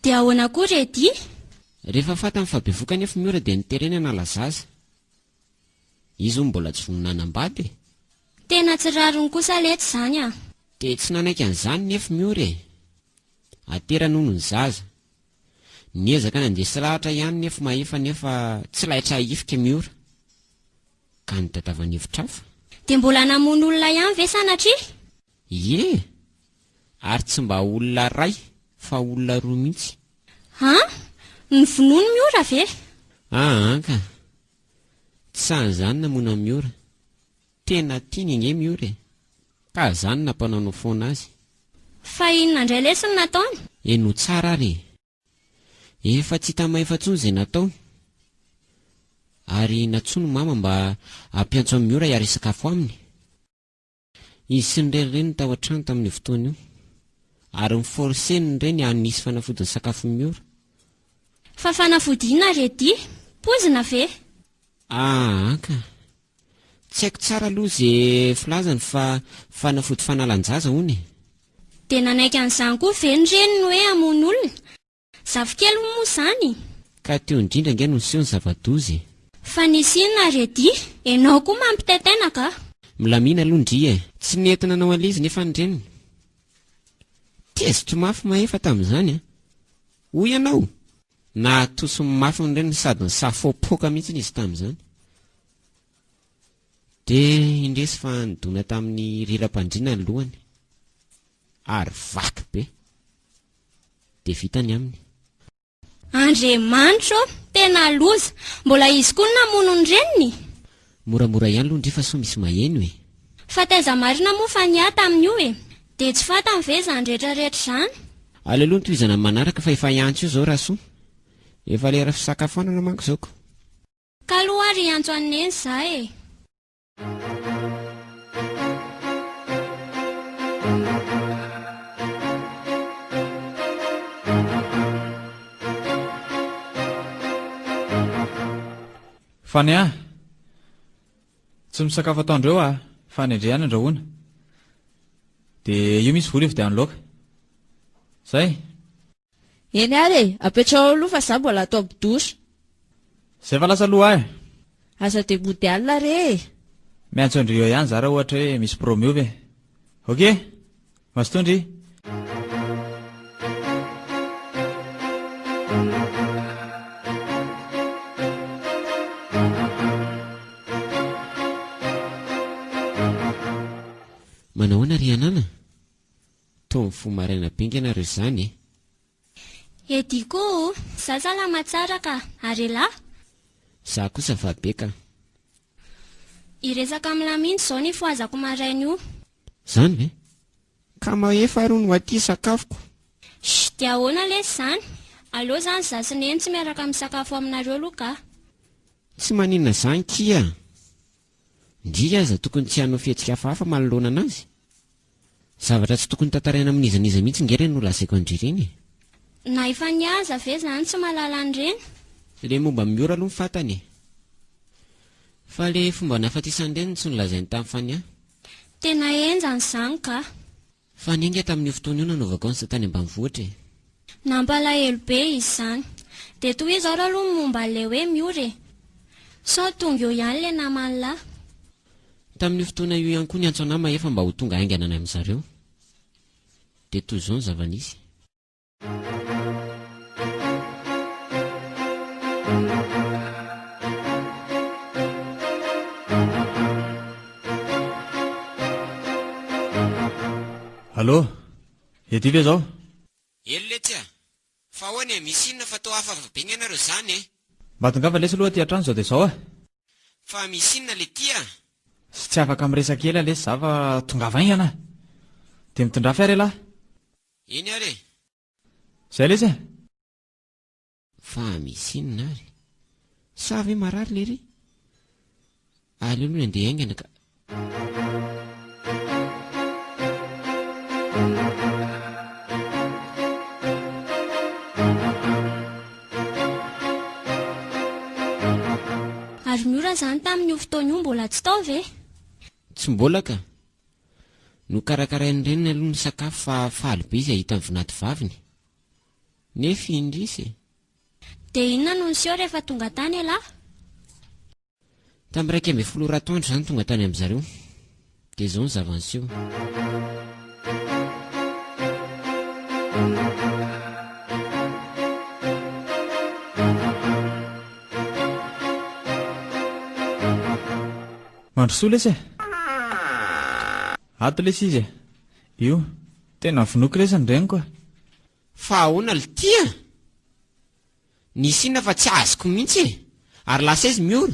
dia ahoana koa redy? Rehefa fata amin'ny fabevoka nefa miora dia niterenana lazaza. Izy mbola tsy voninanam-bady. Tena tsy rariny kosa letsy izany a. Dia tsy nanaiky an'izany nefa miora e. Atera nono ny zaza. Niezaka nandesy lahatra ihany nefa mahefa nefa tsy lahitra hifika miora. Ka nitadiavana hevitra hafa. Dia mbola namono olona ihany ve sanatria? Ie. Ary tsy mba olona ray fa olona roa mihitsy. Ha? Ny vonono miora ve? Anka. Tsy sahan'izany namono miora. Tena tiany nge miora e. Ka izany nampanao foana azy. Fa inona indray lesy ny nataony? Eno tsara ary. Efa tsy hita mahefa-tsony izay natao. Ary natsono mama mba hampiantso amin'ny miora hiary sakafo aminy. Izy sy ny renireny tao an-trano tamin'ny fotoana io. Ary ny forseny ireny hanisy fanafodiny sakafo miora. Fa fanafodiana redy? Pozina ve? Anka. Tsy haiko tsara aloha izay filazany fa fanafody fanalan-jaza hony. Dia nanaiky an'izany koa ve ny reniny hoe hamono olona? Zafikely moa izany. Ka teo indrindra nge no seho ny zava-dozy. Fa nisy inona redy? Ianao koa mampitaitaina ka? Milamina aloha ndria e. Tsy nentina anao alizy nefa ny reniny. Tezitro mafy mahefa tamin'izany a. Hoy ianao. Na toso mafy ny reniny sady ny safopoka mihitsy izy tamin'izany. Dia indresy fa nidona tamin'ny riram-pandriana ny lohany. Ary vaky be. Dia vitany aminy. Andriamanitra, tena loza. Mbola izy koa namono ny reniny. Moramora ihany aloha ndry fa so misy maheno e. Fa taiza marina moa fa niahy tamin'io e. Dia tsy fatany ve izany rehetrarehetra izany? Alealoha ny tohizana manaraka fa efa iantso io izao rahasoa. Efa lera fisakafoanana manko izao ko. Ka aloha ary iantso aneny izaho e. Fany ah, tsy misakafo ataondreo ah, fa ny andriana andrahoana. Dia io misy vola efa dia anyloaka. Zay. Eny ary apetrao aloha fa izaho mbola atao bodosy. Zay fa lasa aloha ah. Aza dia body alina re. Miantso andrio ihany za raha ohatra hoe misy promio ve. Ok, masotondry. Manao ana ry anana? Toa ny fo maraina bengy ianareo izany e. Ediko, za salama tsara ka, ary lahy? Za kosa va be ka. Iresaka amin'ny laminy izao ny foazako maraina io. Zany ve? Ka mahefa aro no aty sakafoko. Dia ahoana lesy izany? Aleo izany za sy neny tsy miaraka misakafo aminareo aloha ka. Tsy maninona izany kia. Ndria aza tokony tsy hanao fihetsika hafahafa manoloana anazy. Zavatra tsy tokony tantaraina amin'izaniza mihitsy ngereny no lazaiko andrireny. Na efa niaza ve izany tsy mahalala an'ireny? Le momba miora aloha fatany. Fa le fomba nafatisandreny tsy nolazainy tamin'ny fania. Tena enjany izany ka. Fa ninga tamin'ny fotoana io nanaovako ny satany ambanivohitra. Nampalahelo be izy izany. Dia toy izao raha aloha momba le hoe miora e. Sao tonga eo ihany le namany lahy. Tamin'ny fotoana io ihany koa ny antso anay mahefa mba ho tonga hainganana amin'izareo. Dia toy izao ny zava-nisy. Allô? Ety ve zao? Eletsy fa hoany e, misy inona fa tao hafafa be ny ianareo izany e. Mbatongava lesy aloha aty an-trano zao dia zao ah. Fa misy inona le tia? Sy tsy afaka miresaka ela lesy za fa tongava ingana. Dia mitondra fiara lahy. Eny ary. Zay lesy e. Fa misy inona ary? Sa ve marary le ry? Aleo aloha andeha haingana ka. Ary miora izany tamin'io fotoana io mbola tsy tao ve? Tsy mbola ka. No karakarain'ny reniny aloha ny sakafo fa faly be izy ahita ny vinaty vaviny. nefa indrisy e. Dia inona no niseho rehefa tonga tany alahy? Tamin'ny 1 ratoandro izany tonga tany amin'ny zareo. Dia izao ny zava-niseho. Mandrosoa lesy e. Ato lesy izy e. Io, tena vinoky lesy ny reniko e. Fa ahoana le tia? Nisy inona fa tsy azoko mihitsy e. Ary lasa izy mioro.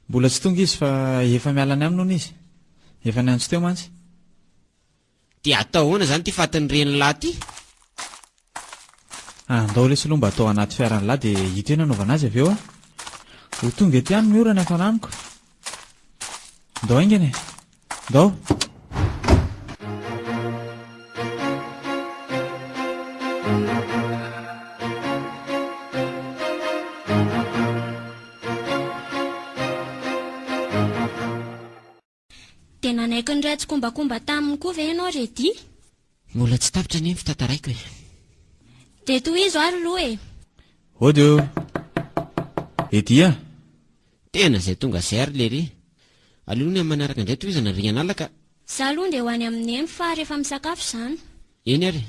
Mbola tsy tonga izy fa efa mialany aminy nono izy. Efa niantso teo mantsy. Dia atao ahoana izany ty fatin'ny reny lahy ty? Andao lesy aloha mba atao anaty fiarany lahy dia hita eo nanaovana azy avy eo a. Ho tonga ety ihany miora ny hafananiko. Ndao aingana e. Ndao. Dia nanaiky ny ratsy kombakomba taminy koa ve ianao redy? Mbola tsy tapitra ny fitantaraiko e. Dia tohizo ary aloha e. Odio. Ety a. Tena izay tonga izay ary lery. Aloha ny amin'ny manaraka indray tohizana ry anala ka. Za aloha dia ho any amin'ny eny fa rehefa misakafo izany. Eny ary.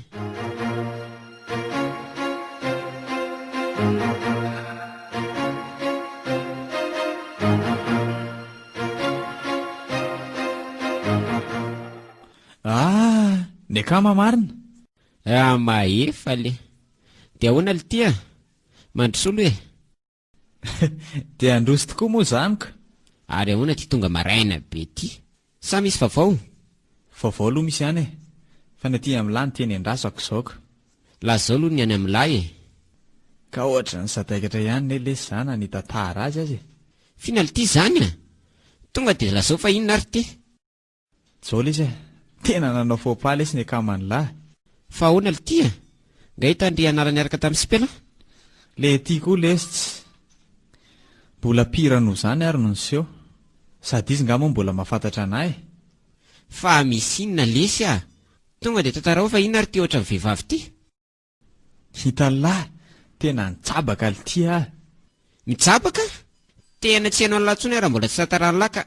Ny akama marina. Maefa le. Dia ahoana le tia? Mandrosoa aloha e. Dia androso tokoa moa zaniko. Ary ahoana ty tonga maraina be ty? Sa misy vaovao? Vaovao aloha misy ihany e. Fa ny aty amin'ny lahy ny teny andrasako izaoka. Lazao aloha ny any amin'ny lahy e. Ka ohatra ny sadaikatra ihany ne lesy zana ny tantara azy azy. Finaly ty zany a? Tonga dia lazao fa inona ary ty? Zao lesy e. Tena nanao faux-pas lesy ny akaman'ny lahy. Fa ahoana le tia? Nga hitandry anara niaraka tamin'ny sipela? Le ty koa lesy tsy. Mbola pira noho zany ary no niseho. Sady izy ngamba mbola mahafantatra anahy. Fa misy inona lesy a? Tonga dia tantarao fa inona ary ty ohatra ny vehivavy ty? Hita lahy, tena nitsabaka le tia. Mitsabaka? Tena tsy hainao latsony raha mbola tsy tantarany lahy ka.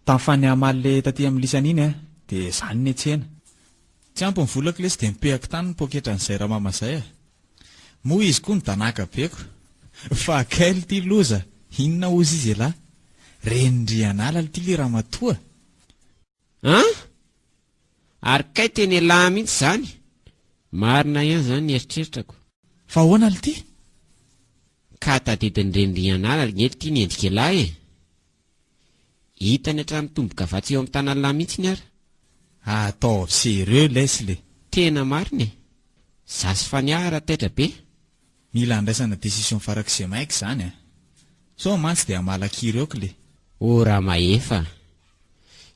Tamin'ny faniamaly le taty amin'ny lisany iny a, dia zany ny tsena. Tsy ampy ny volako lesy dia mipehako tany ny poketra n'izay ramamazay a. Moa izy koa ny danaka beko. Fa kaily ty loza, inona ozy izy lahy? Renindrianala ty le ramatoa. Ary kay teny lahy mihitsy zany. Marina ihany zany ny eritreritrako. Fa ahoana le ty? Ka tadidin'ny renindrianala ny ty ny endrika lahy e. Hitany hatramin'ny tomboka vatsy eo amin'ny tanany lahy mihitsy ny ary. Atao sérieux Leslie. Tena marina e. Zasy faniara taitra be. Mila andraisana décision farak'izay maika zany a. So mantsy dia malaky ireoko le. Ora maefa.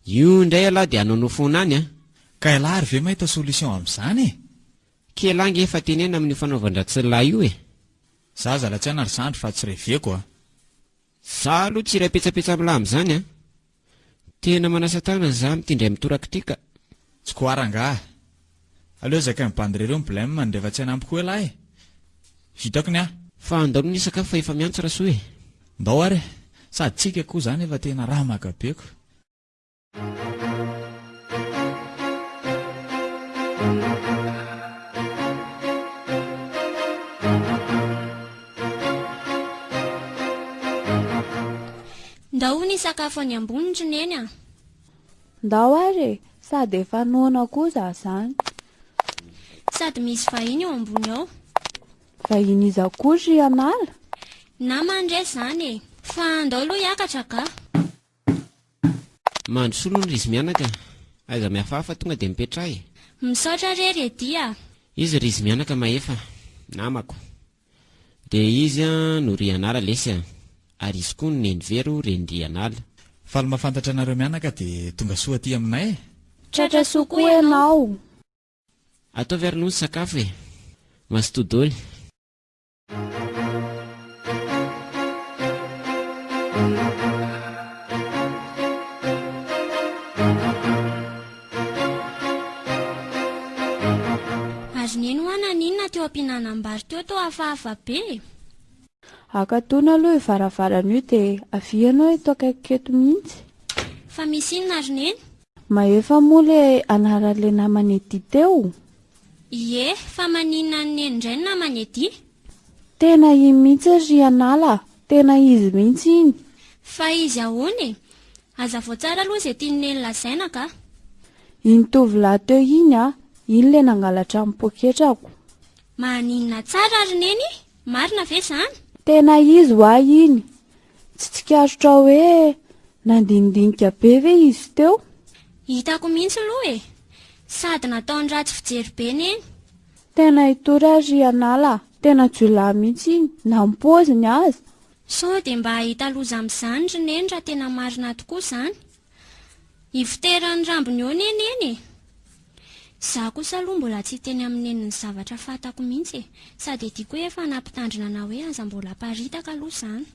Io indray aloha dia hanao nofona any a. Ka ilahy ary ve mahita solution amin'izany e? Kelangy efa tenena amin'ny fanaovan-dratsy lahy io e. Za zalatsiana ry zandry fa tsy reveko a. Za aloha tsy iray petsapetsa amin'ny lahy amin'izany a. Tena manasa tanana za mitindray mitoraka tika. Tsy koaranga. Aleo zakay mibandry ireo problème ny rehefa tsy anampy koa lahy e. Vitako ny a. Fa andao ny sakafo fa efa miantso rasoa e. Ndao ary. Sady tsika koa zany efa tena raha makabeko. Ndao ny sakafo any ambony troneny a. Ndao ary, sady efa noana kosa zany. Sady misy vahiny eo ambony ao. Vahiny iza kory anala? Namandre zany e. Fa ndao aloha hiakatra ka. Mandrosoa aloha ny rizy mianaka. Aiza mihafahafa tonga dia mipetrahy. Misaotra rery edia. Izy rizy mianaka maefa. Namako. Dia izy no rianala lesy a. Ary izy koa ny nendvero rendrianala. Fa mahafantatra anareo mianaka dia tonga soa aty aminay e. Tratra soa koa ianao. Ataovy ary aloha ny sakafo e. Mastodoly. Ary neny ho ananinona teo am-pihinanam-bary teo hafahafa be. Akatona aloha ivaravarana io dia avianao ito akaiky mihitsy. Fa misy inona ary neny? Maefa moa le anaran'le namany ety teo. Ie, fa maninona ny neny indray ny namany ety? Tena iny mihitsy ry anala, tena izy mihitsy iny. Fa izy ahoana? Aza vao tsara aloha izay tiany neny lazaina ka. Iny tovolahy teo iny iny le nangalatra amin'ny poketrako. Maninona tsara ary neny? Marina ve izany? Tena izy ho ahy iny. Tsy tsikarotra hoe nandinidinika be ve izy teo? Hitako mihitsy aloha e. Sady nataony ratsy fijery be neny. Tena hitory ry anala, tena jiolahy mihitsy iny, nampoziny azy. So dia mba hahita loza amin'izany ry neny raha tena marina tokoa izany. Iviteran'ny rambony eo neny eny. Izaho kosa aloha mbola tsy teny amin'ny neny ny zavatra fantako mihitsy e. Sady tiako hoe efa nampitandrina na hoe aza mbola paritaka aloha izany.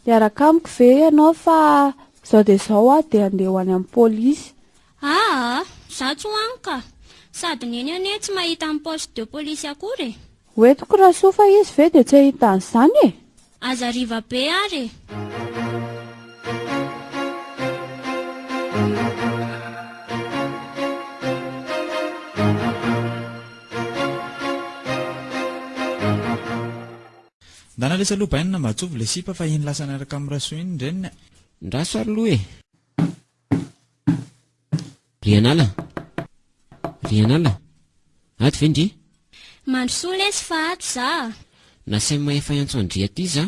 Miaraka amiko ve ianao fa izao dia izao dia andeha ho any amin'ny pôlisy. Izaho tsy hoany ka. Sady neny ane tsy mahita amin'ny poste de polisy akory e. Hoentiko raha sofa izy ve dia tsy ahita an'izany e. Aza riva be ary e. Ndana lesa aloha bainina mahatsovy le sipa fa iny lasa naraka amin'ny raso iny ndrenina. Ndraso ary loha e. Rianala. Ato ve ndry? Mandrosoa lesy fa ato za. Nasay maefa iantso andry aty za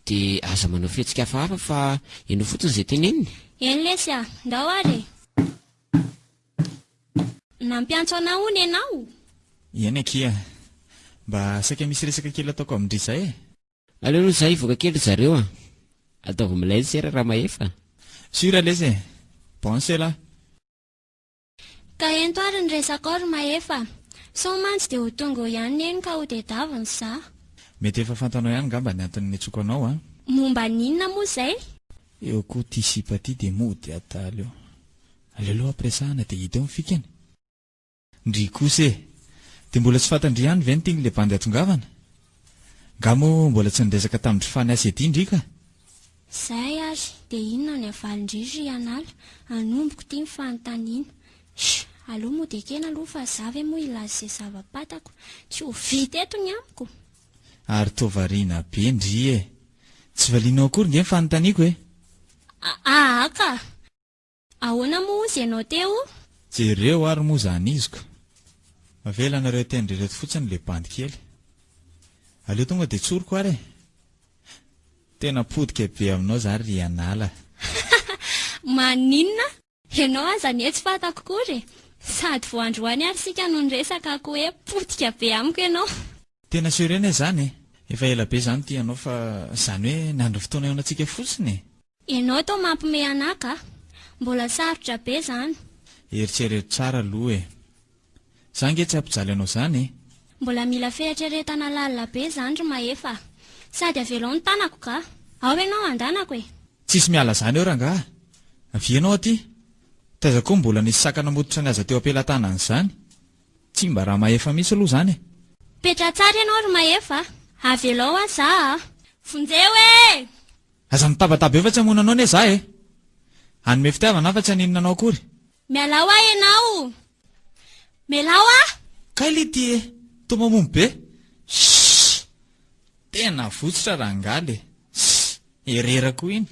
dia aza manao fihetsika hafahafa fa eno fotsiny izay teneniny. Eny lesy ndao ary. Nampiantso anao hony ianao. Eny akia. Mba saika misy resaka kely ataoko amindry izay e. Aleo aloha izay voaka kely zareo ataovy milay sera raha maefa. Sura lesy. Bon c'est là. Ka ento ary ny resaka ry maefa. So mantsy dia ho tonga ihany neny ka ho tedaviny za. Mety efa fantanao ihany ngamba ny antony netsoko anao Momba ninona moa izay? Eo koa ty sipa ty dia mody atalo eo. Alelo apresahana dia hita eo mifikany. Ndry kosa e. Dia mbola tsy fantandry ihany ve ny tingny le bandy atongavana? Ngamo mbola tsy niresaka tamin'ny fany asa ety ndrika? Zay ary dia inona ny avalindry ry anala. Anomboko ty ny fanontaniana. Aloha moa dia kena aloha fa zavy moa ilazy izay zava-patako. Tsy ho vita eto ny amiko. Ary tovariana be ndry e. Tsy valinao akory nge fanontaniako e. Ka. Ahoana moa izy ianao teo? Jereo ary moa zany iziko. Mavelanareo tendry reto fotsiny le bandy kely. Aleo tonga dia tsoroko ary e. Tena podika be aminao zary ry anala. Maninona? Ianao aza ny tsy fantako kory. Sady vao androany ary sika no niresaka ako hoe podika be amiko ianao. Tena sirena zany e. Efa ela be zany ty ianao fa zany hoe nandro fotoana eo antsika fotsiny e. Ianao to mampime anaka. Mbola sarotra be zany. Eritrereto tsara aloha e. Zange tsy ampijaly anao zany e. Mbola mila fieritreretana lalina be zany ry maefa. Sady avelao ny tanako ka. Ao ianao andanako e. Tsisy miala zany eo rangaha. Avianao aty. Taiza koa mbola nisy sakana mototra ny aza teo ampelantanany zany. Tsy mba raha maefa misy aloha zany e. Petra tsara ianao ry maefa. Avelao aza. Fonjeo e. Aza mitabataba eo fa tsy hamonanao ne za e. Hanome fitiavana fa tsy haninona anao akory. Mialao ianao. Melao Kay le ty e. Tomamomby be. Tena votsitra raha angaly. Hererako iny.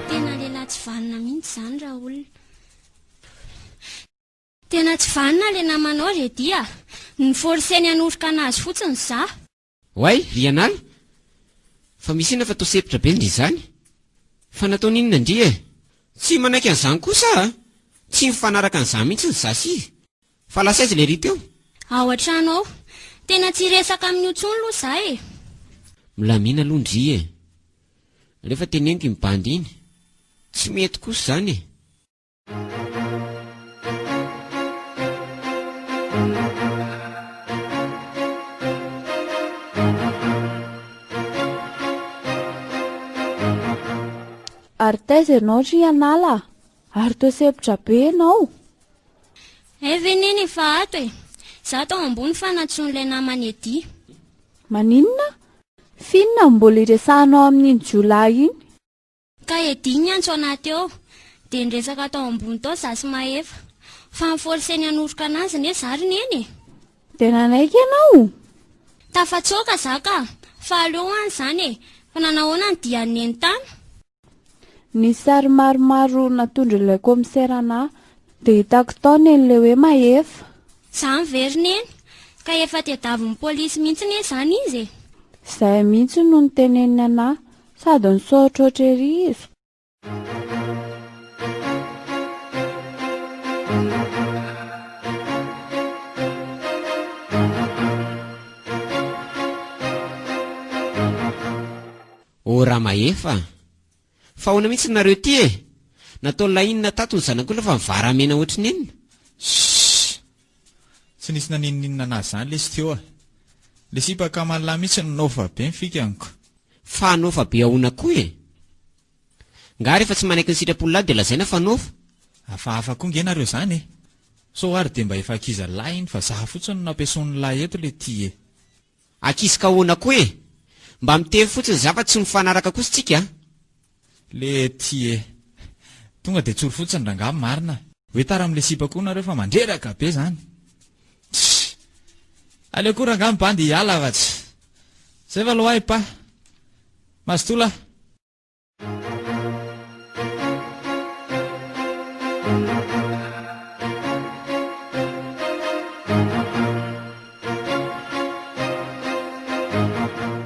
Tena lehilahy tsy vanina mihitsy zany raha olona. Tena tsy vanina le namanao redia. Ny forseny hanorika anazy fotsiny za. Hoay, Rianala. Fa misy ina fa tao sepitra be ndry izany. Fa nataony inona ndry e? Tsy manaiky an'izany kosa tsy mifanaraka an'izany mihitsy ny zasy. Fa lasa izy le ry teo. Ao an-trano ao. Tena tsy resaka amin'ny otsony aloha za e. Milamina aloha ndry e. Rehefa teneniko iny bandy iny. Tsy mety kosa zany e. Ary taiza ianao ry anala? Ary toa sepotra be ianao. Veniny fa ato e. Za tao ambony fa natsoin'ilay namany edy. Maninona? Finona mbola iresahanao amin'iny jolay iny? Ka edy ny antso anaty eo. Dia niresaka tao ambony tao za sy mahefa. Fa niforseny hanoroka anazy ne zary neny. Tena naika ianao? Tafatsoka za ka. Fa aleo any zany e. Fa nanahoana ny diany neny tany. Ny sary maromaro natondra ilay komisera anahy dia hitako tao nen'ilay hoe mahefa. Za mivery neny. Ka efa tediavin'ny polisy mihitsy ne zany izy e. Izay mihitsy no niteneniny anahy sady nisaotra oatra ery izy. Raha mahefa fa ahoana mihitsy nareo ty e. Natao lainina tato ny zanak'olona fa mivaramena ohatriny enina. Tsy nisy naninninina anazy zany le sy teo a. Le sipaka malala mihitsy nofa be mifikaniko. Fa nofa be ahoana koa e. Nga rehefa tsy manaiky ny sitrapolona dia lazaina fa nofa. Hafahafa koa ngenareo zany e. So ary dia mba efa akiza lahy iny fa za fotsiny no nampiasaon'ny lahy eto le ty e. Akisy ka ahoana koa e. Mba mitevy fotsiny zafa tsy mifanaraka kosa tsika. Le ty e. Tonga dia tsoro fotsiny rangah marina. Hoe tara amin'le sipako nareo fa mandreraka be zany. Aleo koa rangah mibandy hiala vatsy. Zay va lohay pa. Mazotola.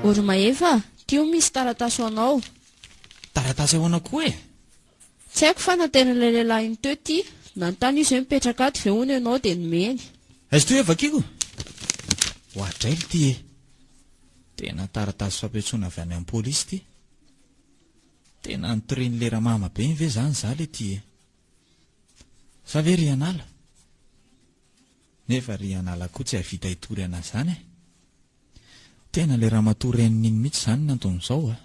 Ory mahefa, tio misy taratasy ho anao. Taratasy ahoana koa e. Tsy haiko fa natenan'ilay lehilahy iny teo ty. Nanontany izy hoe mipetraka ato ve hono ianao dia nomeny. Aizy toy evakiko. Hoatray le ty e. Tena taratasy fampiatsoana avy any amin'ny polisy ty. Tena nitoriny lera mama be ve zany za le ty e. Sa ve ry anala? Nefa ry anala koa tsy havita hitory ana zany e. Tena le raha matoreniny iny mihitsy zany nanton'izao a.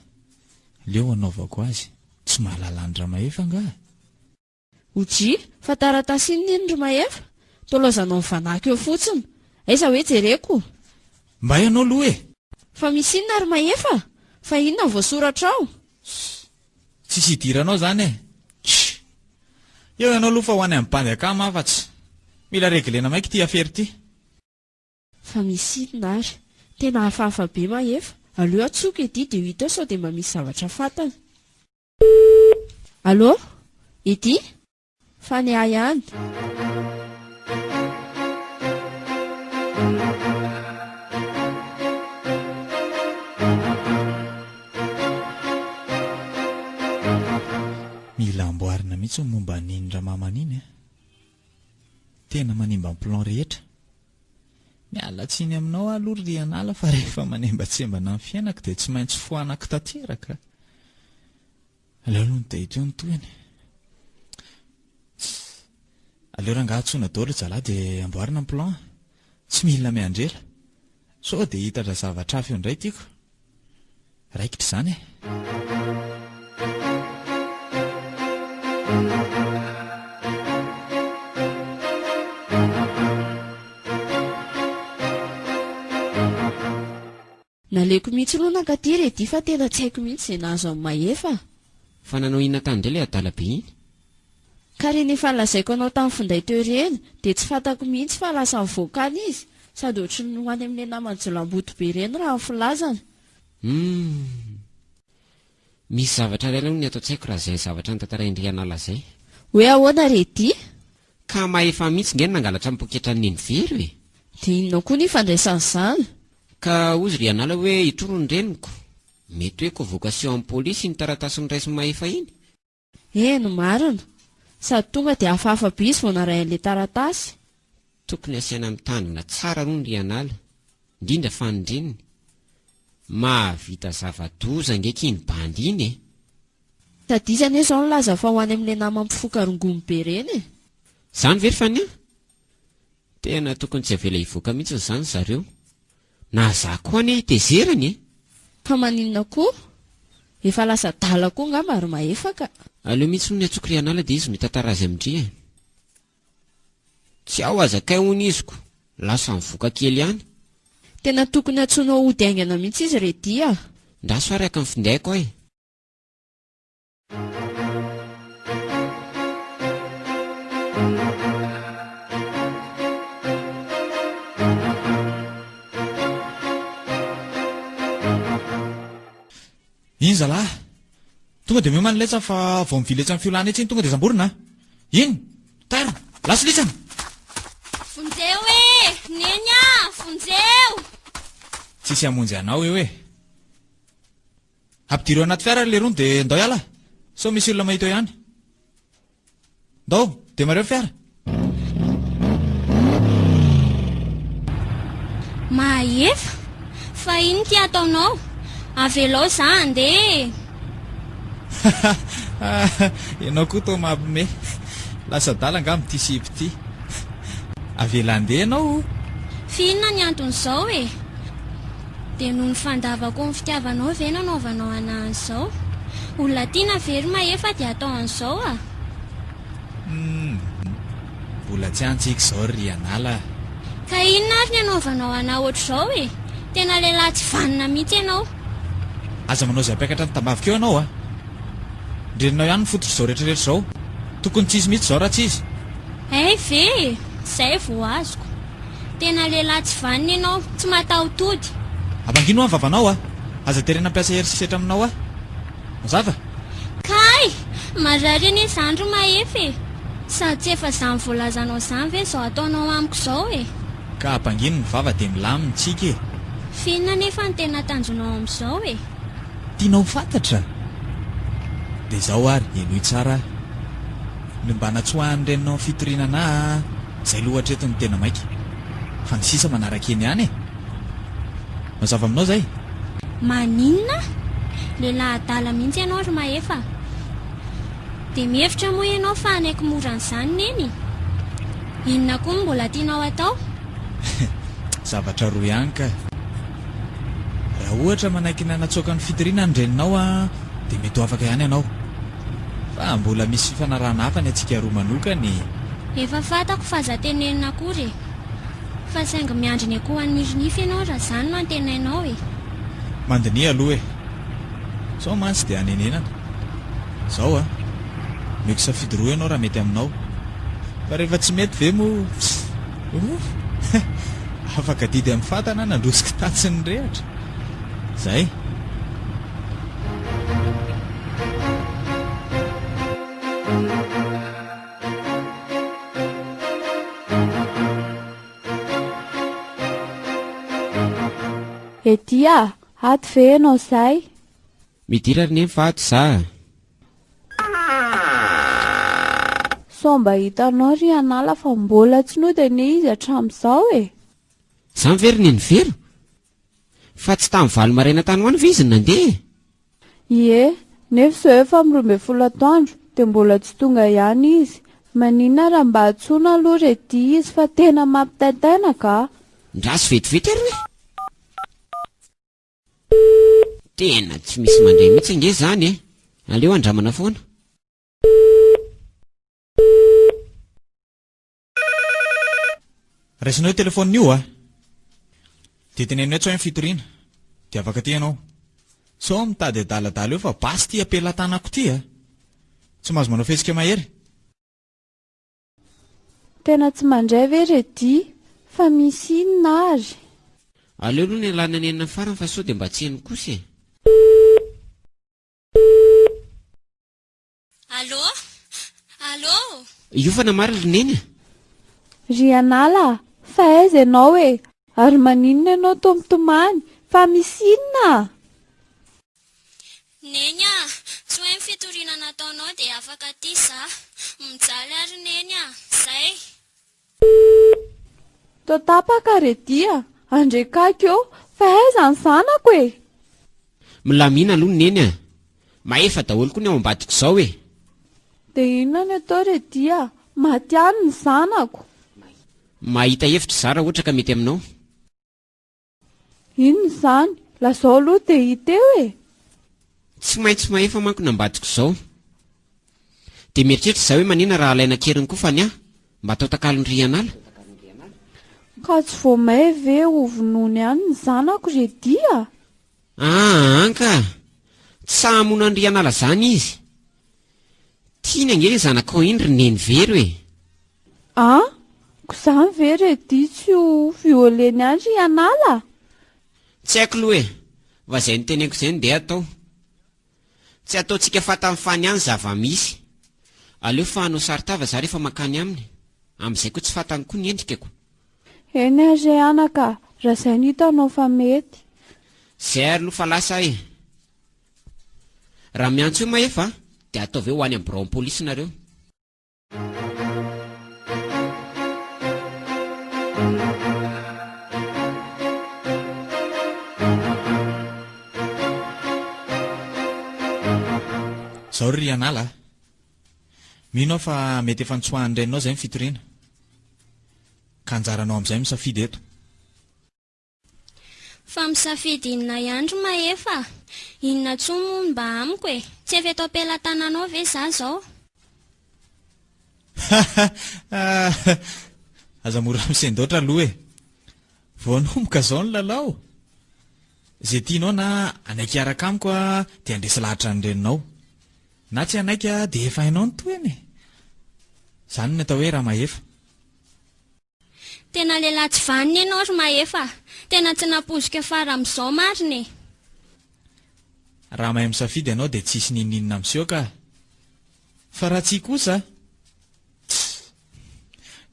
Leo anaovako azy. Tsy mahalala ny Ramahefa nga. Oji, fa taratasy iny ry mahefa. Tolazanao mifanaky eo fotsiny. Aiza hoe jereko. Mba ianao aloha e. Fa misy inona ry mahefa? Fa inona voasoratra ao? Tsy sidiranao zany e. Eo ianao aloha fa ho any amin'ny bandy akama afatsy. Mila reglena maiky ty afery ty. Fa misy inona ary. Tena hafahafa be mahefa. Aleo atsoka edy dia hita sao dia mba misy zavatra fantany. Allo? Edy? Fa ny ahy ihany. Mila amboarina mihitsy ny momba n'iny Ramamaniny e. Tena manimba ny plan rehetra. Miala tsiny aminao aloha ry anala fa rehefa manembatsembana amin'ny fiainako dia tsy maintsy foanako tanteraka. Aleo aloha ny dia eo ny tohany. Aleo rangaha atsoina daholo zalahy dia amboarina ny plan. Tsy mila miandrela. So dia hitatra zavatra hafa eo indray tiako. Raikitra zany e. Naleko mihitsy aloha nankatiry edy fa tena tsy haiko mihitsy izay nahazo amin'ny mahefa. Fa nanao inona tany indray ilay adalabe iny? Ka reny efa nolazaiko anao tamin'ny finday teo ireny dia tsy fantako mihitsy fa lasa mivoakany izy sady ohatry ny hoany amin'ilay namany jolamboto be ireny raha ny filazana. Misy zavatra iray aloha ny atao tsy haiko raha izay zavatra notantarain'ny anala izay. Hoe ahoana redy? Ka mahefa mihitsy ngeny nangalatra amin'ny poketra ny very e. Dia inona koa ny ifandraisan'izany? Ka ozy ry anala hoe hitoro ny reniko. Mety hoe convocation amin'ny polisy ny taratasin'ny raisin'ny mahefa iny. No marina. Sady tonga dia hafahafa be izy vao naray an'ilay taratasy. Tokony asiana mitandrina tsara aloha ny ry anala. Indrindra fa nindrininy. Mahavita zava-doza ngeky iny bandy iny e. Sady izy anie izao nilaza fa ho any amin'ilay nama mpifoka rongony be ireny e. Zany very fa nia? Tena tokony tsy avela hivoaka mihitsy izany zareo. Na za koa anie hitezerany e. Ka maninona koa? Efa lasa dala koa ngamba ary mahefaka. Aleo mihitsy ny atsokry anala dia izy mitantara azy amindria. Tsy ao azakay hony iziko, lasa mivoaka kely ihany. Tena tokony atsoina hody aingana mihitsy izy Redia. Ndaso fa raiky mifindaiko ahy. Iny zalahy, tonga dia mihomana letsa fa vao miviletsa amin'ny fiolana etsy iny tonga dia zamborona. Iny, tara, laso litsana. Vonjeo neny vonjeo. Tsisy hamonjy anao eo Ampidiro anaty fiara le rony dia ndao iala. So misy olona mahita ihany. Ndao, dia mareo fiara. Mahefa, fa iny ty ataonao? Avelao za andeha. Ianao koa toa mampime. Lasa dala angamba ty sipy ty. Avela andeha ianao. Fiinona ny anton'izao dia noho ny fandavako ny fitiavanao ve nanaovanao an'izao? Olona tiana very mahefa dia atao an'izao Mbola tsy antsika izao ry anala. Ka inona ary ny anaovanao ana ohatr'izao Tena lehilahy tsy vanina mihitsy ianao. Aza manao izay apaikatra ny tambavika eo ianao Ndreninao ihany ny fototry izao rehetrarehetra izao. Tokony tsisy mihitsy izao raha tsisy. Ve, izay vao azoko. Tena lehilahy tsy vanina ianao, tsy mataho-tody. Abangino amin'ny vavanao Aza terena ampiasa hery sisetra aminao Mazava? Kay, marary anie izany ro mahefa Sady tsy efa izany voalazanao izany ve izao ataonao amiko izao Ka abangino ny vava dia milaminy tsika Fiinona nefa ny tena tanjonao amin'izao Tianao fantatra. Dia izao ary, enoy tsara. Ny mba natsoahany reninao fitorinana izay lohatra eto ny tena maika. Fa ny sisa manaraka eny ihany Mazava aminao zay? Maninona? Lehilahy adala mihitsy ianao ry mahefa. Dia mihevitra moa ianao fa hanaiky mora an'izany neny? Inona koa no mbola tianao atao? Zavatra roa ihany ka. Raha ohatra manaiky nanatsoaka ny fitoriana ny reninao dia mety ho afaka ihany ianao. Fa mbola misy fifanarahana hafa ny antsika roa manokany. Efa fantako fa aza tenenina akory fa saingy miandriny akoho anirinify ianao raha izany no antenainao Mandini aloha Sao mantsy dia hanenenana. Izao meko safidy roa ianao raha mety aminao. Fa rehefa tsy mety ve mo afaka didy amin'ny fatana nandrosika tatsiny rehatra. Zay. Etia, ato ve ianao izay? Midira ry neny fa ato za. Sao mba hitanao ry anala fa mbola tsy nodiny izy hatramin'izao Za mivery neny vero? Fa tsy tamin'ny valo maraina tany ho any ve izy nandeha? Ie, nefa izao efa 12 atoandro dia mbola tsy tonga ihany izy. Maninona raha mba hatsoina aloha Redia izy fa tena mampitaintaina ka. Ndraso vetivety ary Tena tsy misy mandray mihitsy nge zany Aleo andramana foana. Raisinao io telefonina io dia tenenina tsy ho amin'ny fitoriana. Dia afaka ty ianao. Sao mitady adaladala eo fa basy ty apelatanako ty Tsy mahazo manao fesika mahery. Tena tsy mandray ve Redia? Fa misy inona ary? Aleo aloha ny alana nenina farany fa sao dia mba tsy eny kosa Allô? Allô? Io fa namary ry neny Ry anala, fa aiza ianao Ary maninona ianao tomtomany? Fa misy inona? Neny tsy hoe ny fitoriana nataonao dia afaka ty za. Mijaly ary neny zay. Toa tapaka Redia, andrekaka eo, fa aiza ny zanako Milamina aloha ny neny Mahefa daholo koa ny ao ambadiko izao Dia inona ny atao Redia? Maty any ny zanako. Mahita hevitra za raha ohatra ka mety aminao. Inona izany? Lazao aloha dia hita eo Tsy maintsy maefa manko nambadiko izao. Dia mieritreritra izao hoe manina raha alaina keriny koa fany aho mba atao takalon-dry anala. Ka tsy vao may ve ho vonoiny ihany ny zanako re dia? Anka, tsy sahamono andry anala zany izy. Tiany ange zanako indry neny very hoe. Ko izany ve re dia tsy ho violeny ihany ry anala? Tsy haiko loha e, fa izay noteneniko izay dia atao. Tsy ataontsika fatany fany ihany zava-misy. Aleo fa hanao saritava za rehefa makany aminy. Amin'izay koa tsy fatany koa ny endrikako. Eny ary anaka, raha izay no hitanao fa mety. Izay ary no fa lasa e. Raha miantso io maefa dia ataovy eo ho any amin'ny birao pôlisy nareo. Zao ry anala, mino aho fa mety efa nitsoahany reninao izay mifitoriana, ka anjaranao amin'izay misafidy eto. Fa misafidy inona ihany ry maefa? Inona tsoa moa mba amiko e? Tsy efa eto am-pelantananao ve za zao? Aza mora misendoatra aloha e. Vao nomboka zao ny lalao. Izay tianao na anaiky araka amiko dia andresy lahatra ny reninao. Na tsy anaika dia efa hainao ny toeny. Izany no atao hoe raha maefa. Tena lehilahy tsy vaniny ianao ry maefa. Tena tsy napozika fara amin'izao mariny. Raha mahay misafidy ianao dia tsisy nininina amin'izao ka. Fa raha tsy kosa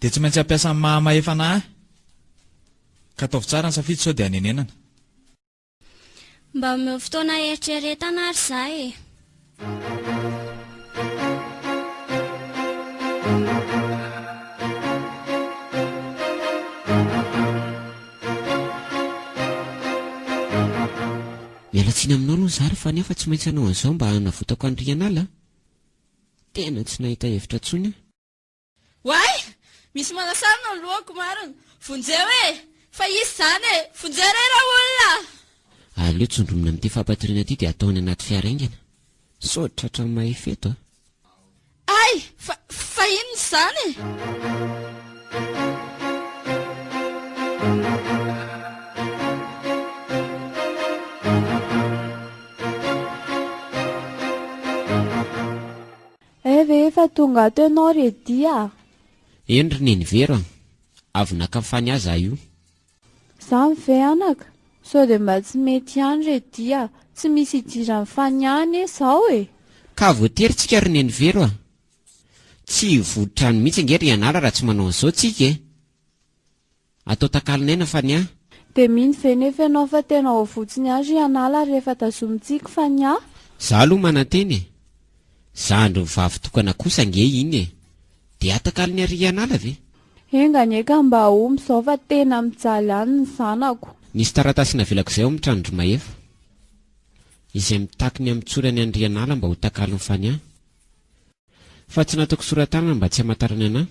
dia tsy maintsy hampiasa ny maha maefa anahy. Ka ataovy tsara ny safidy sao dia hanenenana. Mba omeo fotoana eritreretana ary za e. Mialatsiny aminao aloha zary fa nefa tsy maintsy hanao an'izao mba hanavotako andry anala. Tena tsy nahita hevitra tsony. Why? Misy manasarina ny lohako marina. Vonjeo e! Fa izy zany e! Vonjeo re raha olona! Aleo tsondromina amin'ity fampatoriana ity dia ataony anaty fiara aingana. Sao tratra mahay feto. Ay! Fa inona izany e? Ve efa tonga ato ianao re dia? Eny ry neny vero avy naka fany aza io. Izany ve anaka? Sao dia mba tsy mety ihany re dia. Tsy misy idirany faniany izao e. Ka voateritsika ry neny vero tsy voditrano mihitsy nge ry anala raha tsy manao an'izao tsika e. Atao takalinay na fany ahy. Dia mino ve nefa ianao fa tena ho votsiny ihany ry anala rehefa tazomintsika fany ahy? Za aloha mananteny e. Zandro mivavy tokana kosa nge iny e. Dia atakaliny ary anala ve? Engany eka mba omy izao fa tena mijaly ihany ny zanako. Nisy taratasy navelako izay ao amin'ny tranondry maefa izay mitakiny amin'ny tsorany andry anala mba ho takaliny fany ahy. Fa tsy nataoko soratana mba tsy hamantarany anahy.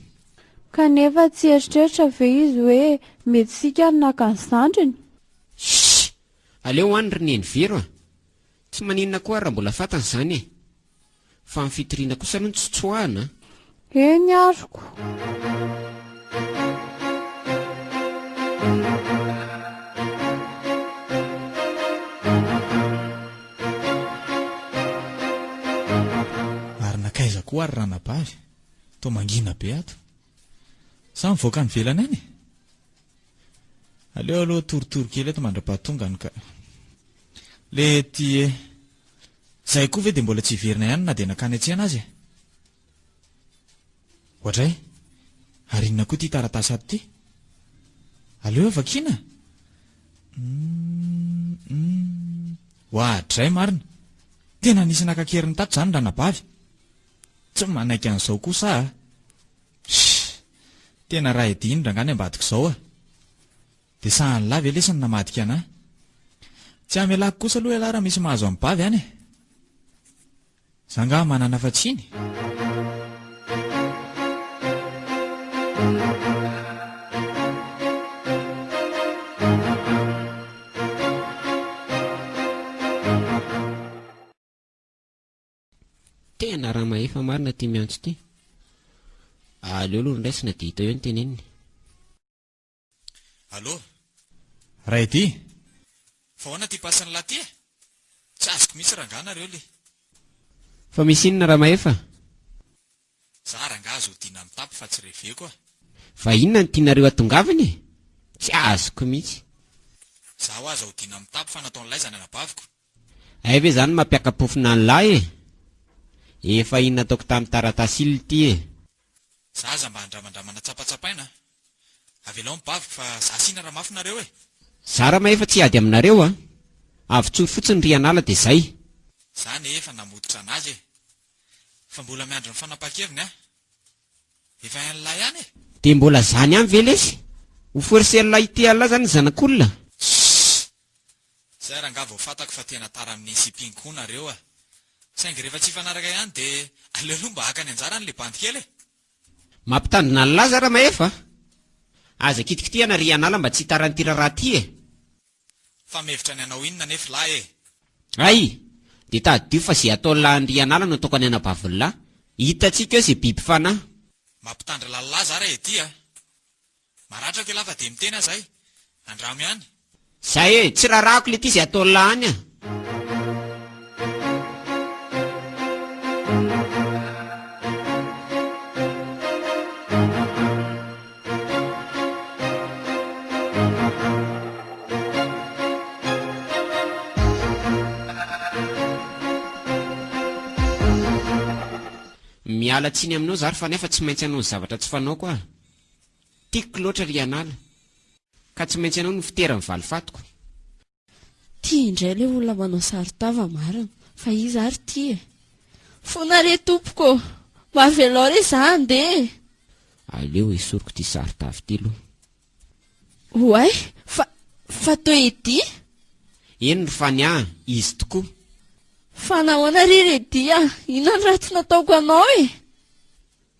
Kanefa tsy eritreritra ve izy hoe mety sika ny naka ny zandriny? Shh! Aleo any ry neny vero tsy maninona koa raha mbola fantany izany e. Fa ny fitoriana kosa aloha ny tsotsoahana. Eny aroko. Marina kaiza koa ary ranabavy. Tao mangina be ato. Sa mivoaka ny velana any? Aleo aloha torotoro kely eto mandra-pahatongany ka. Le ty zay koa ve dia mbola tsy hiverina ihany na dia nakany atsena azy e? Ohatray, ary inona koa ty taratasy ato ty? Aleo eo vakiana? Ohatray marina. Tena nisy nakakeriny tato zany ranabavy. Tsy manaiky an'izao kosa a. Tena raha ediny rangany ambadika izao a. Dia sahany lahy ve lesany namadika anahy? Tsy hamelako kosa aloha ialahy raha misy mahazo amin'ny bavy any e. Zanga manana fatsiny. Tena raha mahefa marina ty miantso ty. Aleo aloha niraisina dia hita eo ny teneniny. Allô? Ray ty? Fa hoana ty pasany lahy ty e? Tsy azoko mihitsy ranganareo le. Fa misy inona raha mahefa? Za ranga azo tiana mitapy fa tsy reveko a. Fa inona ny tianareo atongavany e? Tsy azoko mihitsy. Za ho aza ho tiana mitapy fa nataon'ilay zany anabaviko. Ay ve zany mampiakapofina ny lahy e? Efa inona ataoko tamin'ny taratasily ty e? Za aza mba handramandramana tsapatsapaina. Avelao mibaviko fa za sina raha mafinareo e. Za raha mahefa tsy ady aminareo a. Avy tsory fotsiny ry anala dia zay. Za nefa namototra anazy e. Fa mbola miandro ny fanapakeviny a. Efa hain'lahy ihany e. Dia mbola zany ihany ve lesy? Ho forsen'ilay ity alina zany ny zanak'olona. Zay raha nga vao fatako fa tena tara amin'ny sipiny koa nareo a. Saingy rehefa tsy fanaraka ihany dia alelo mba haka ny anjara n'le bandy kely e. Mampitandrina ny laza raha mahefa. Aza kitikitihana ry anala mba tsy hitarany ty raha ty e. Fa mevitra ny anao inona nefa lahy e. Ay, dia tadio fa zay atao lahan'ny ry anala no ataoko any anabaviny lahy. Hitantsika eo izay biby fanahy. Mampitandra lalalahy za raha ety a. Maratra ke lafa dia mitena zay. Andramo ihany. Zay e, tsy rarahako le ty izay atao lahany a. Miala tsiny aminao zary fa nefa tsy maintsy hanao ny zavatra tsy fanaoko a. Tiako loatra ry anala. Ka tsy maintsy anao no fiteran'ny valifatiko. Ty indray ilay olona manao saritava marina. Fa izy ary ty e. Fona re tompoko. Mahavelao re za andeha. Aleo esoriko ty saritava ty aloha. Oay, fa to edy. Eny ry fania, izy tokoa. Fa nahoana ry redy a. Inona ny raha tsy nataoko anao e?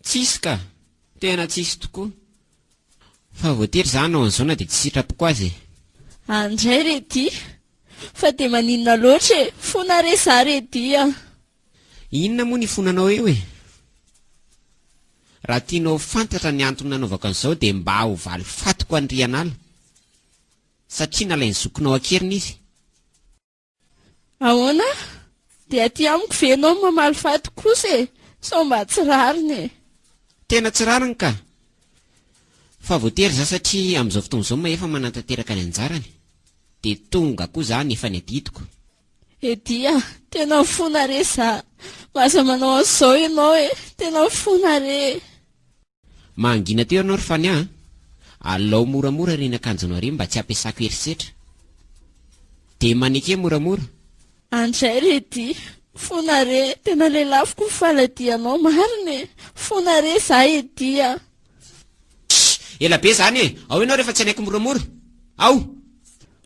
Tsisy ka, tena tsisy tokoa. Fa voatery za hanao an'izao na dia tsy sitrapoko azy. Andray redy. Fa dia maninona loatra e. Fona re za redy a. Inona moa ny fonanao eo e? Raha tianao fantatra ny antony nanaovako an'izao dia mba ho valifatiko an'ry anala. Satria nalainy zokinao akeriny izy. Ahoana? Dia aty amiko venao mamaly faty kosa e. So mba tsy rariny e. Tena tsy rariny ka. Fa voatery za satria amin'izao fotoana izao efa manantanteraka ny anjarany. Dia tonga koa za nefa ny adidiko. Edia, tena fona re za. Maza manao an'izao ianao e. Tena fona re. Mangina teo ianao ry fania. Alao moramora ry ny akanjonao ary mba tsy ampiasako herisetra. Dia maneke moramora. Andray redy. Fona re. Tena lelafiko ny faladianao marina e. Fona re za edia. Ela be zany e. Ao ianao rehefa tsy anaiko moramora. Ao.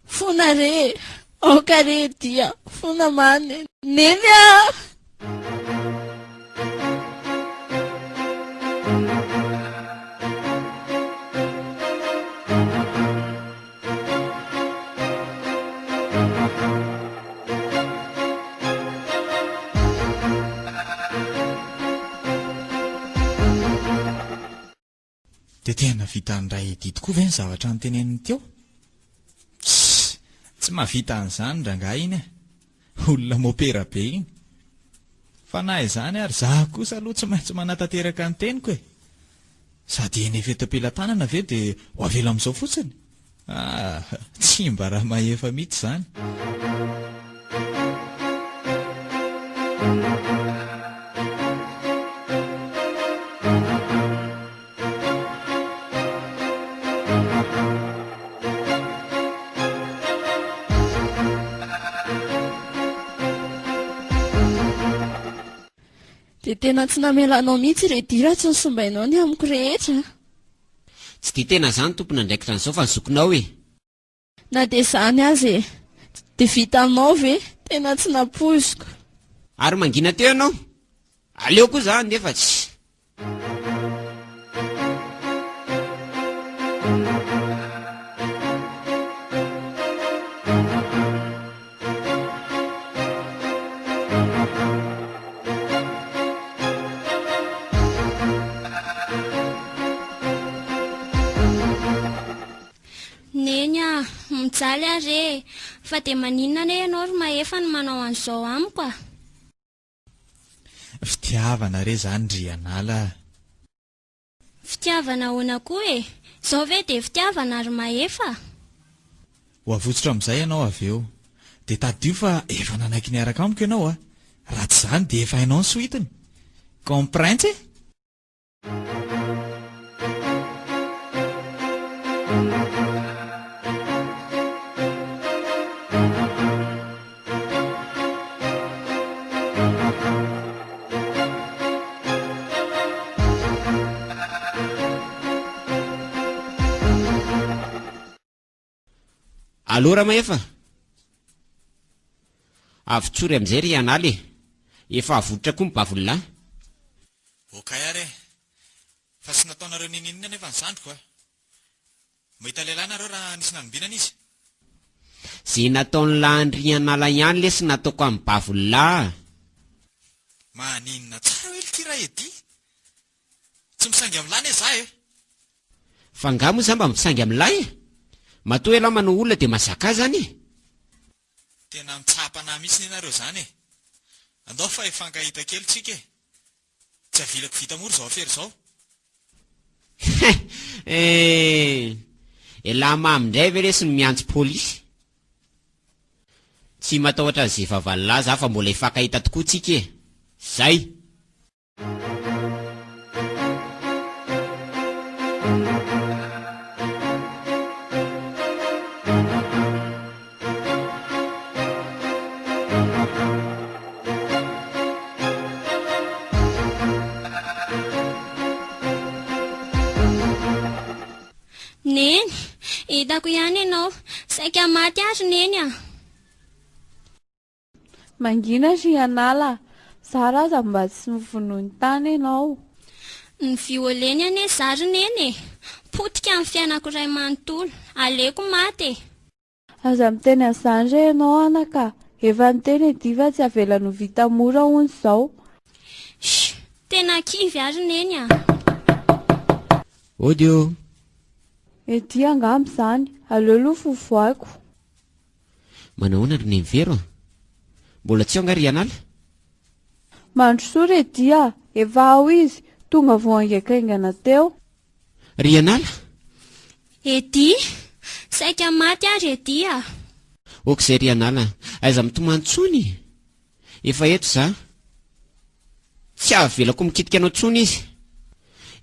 Fona re. Aoka re dia. Fona mane. Neny a. Dia tena vita an'ray edy tokoa ve ny zavatra noteneniny teo? Tsy mahavita an'izany rangahy iny e. Olona mopera be iny. Fa na izany ary za kosa aloha tsy maintsy manatateraka ny teniko e. Sady eny efetam-pelantanana ve dia ho avela amin'izao fotsiny. Tsy mba raha mahefa mihitsy izany. Dia tena tsy namelanao mihitsy redy raha tsy nisombainao ny amiko rehetra. Tsy dia tena zany tompona andraikitra an'izao fa nizokinao e. Na dia zany azy e. Dia vitanao ve? Tena tsy napoiziko. Ary mangina teo ianao. Aleo koa zany nefa tsy. mizaly ary fa dia maninona ne ianao ry mahefa no manao an'izao amiko a? Fitiavana re zany ry anala. Fitiavana ahoana koa e? Izao ve dia fitiavana ry mahefa? Ho avotsitra amin'izay ianao avy eo dia tadio fa efa nanaiky niaraka amiko ianao a. Raha tsy izany dia efa hainao ny soitiny. Comprends? Allo raha mahefa, avotsory amin'izay ry anala e, efa avotra koa mibavolahy. Okay ary fa tsy nataonareo ninina nefa ny zandriko a. Mahita lehilahy nareo raha nisy nanombinana izy. Zay nataon'ny lahandry anala ihany le sy nataoko amin'ny bavolahy. Maninona tsara hoe ity raha edy. Tsy misangy amin'ny lahy ne za e. Fa nga moa zany mba misangy amin'ny lahy e. Matoa elahy manao olona dia mazaka zany e. Tena mitsapana mihitsy ianareo zany e. Andao fa ifankahita kely tsika e. Tsy avilako vita mora zao afery zao. Elahy mamindray ve lesy ny miantso polisy. Tsy matahotra an'izay vavalahy za fa mbola ifankahita tokoa tsika e. Zay. Neny, hitako ihany ianao, saika maty ary neny a. Mangina ry anala, zaraza mba tsy mivonoiny tany ianao. Ny violeny ane zary neny e, potika amin'ny fiainako iray manontolo, aleko maty e. Aza miteny an'izany re ianao anaka, efa niteny edy fa tsy avela no vita mora hono izao. Tena kivy ary neny a. Odio. Edy angamba izany, aleo aloha fovoako. Manahoana ry nemivero a? Mbola tsy ao nga ry anala? Mandrosoa edy efa ao izy, tonga vao angaikaingana teo. Ry anala? Edy, saika maty ary edy a. Okizay ry anala, aiza mitomantsony. Efa eto za. Tsy avelako mikitika anao tsony izy.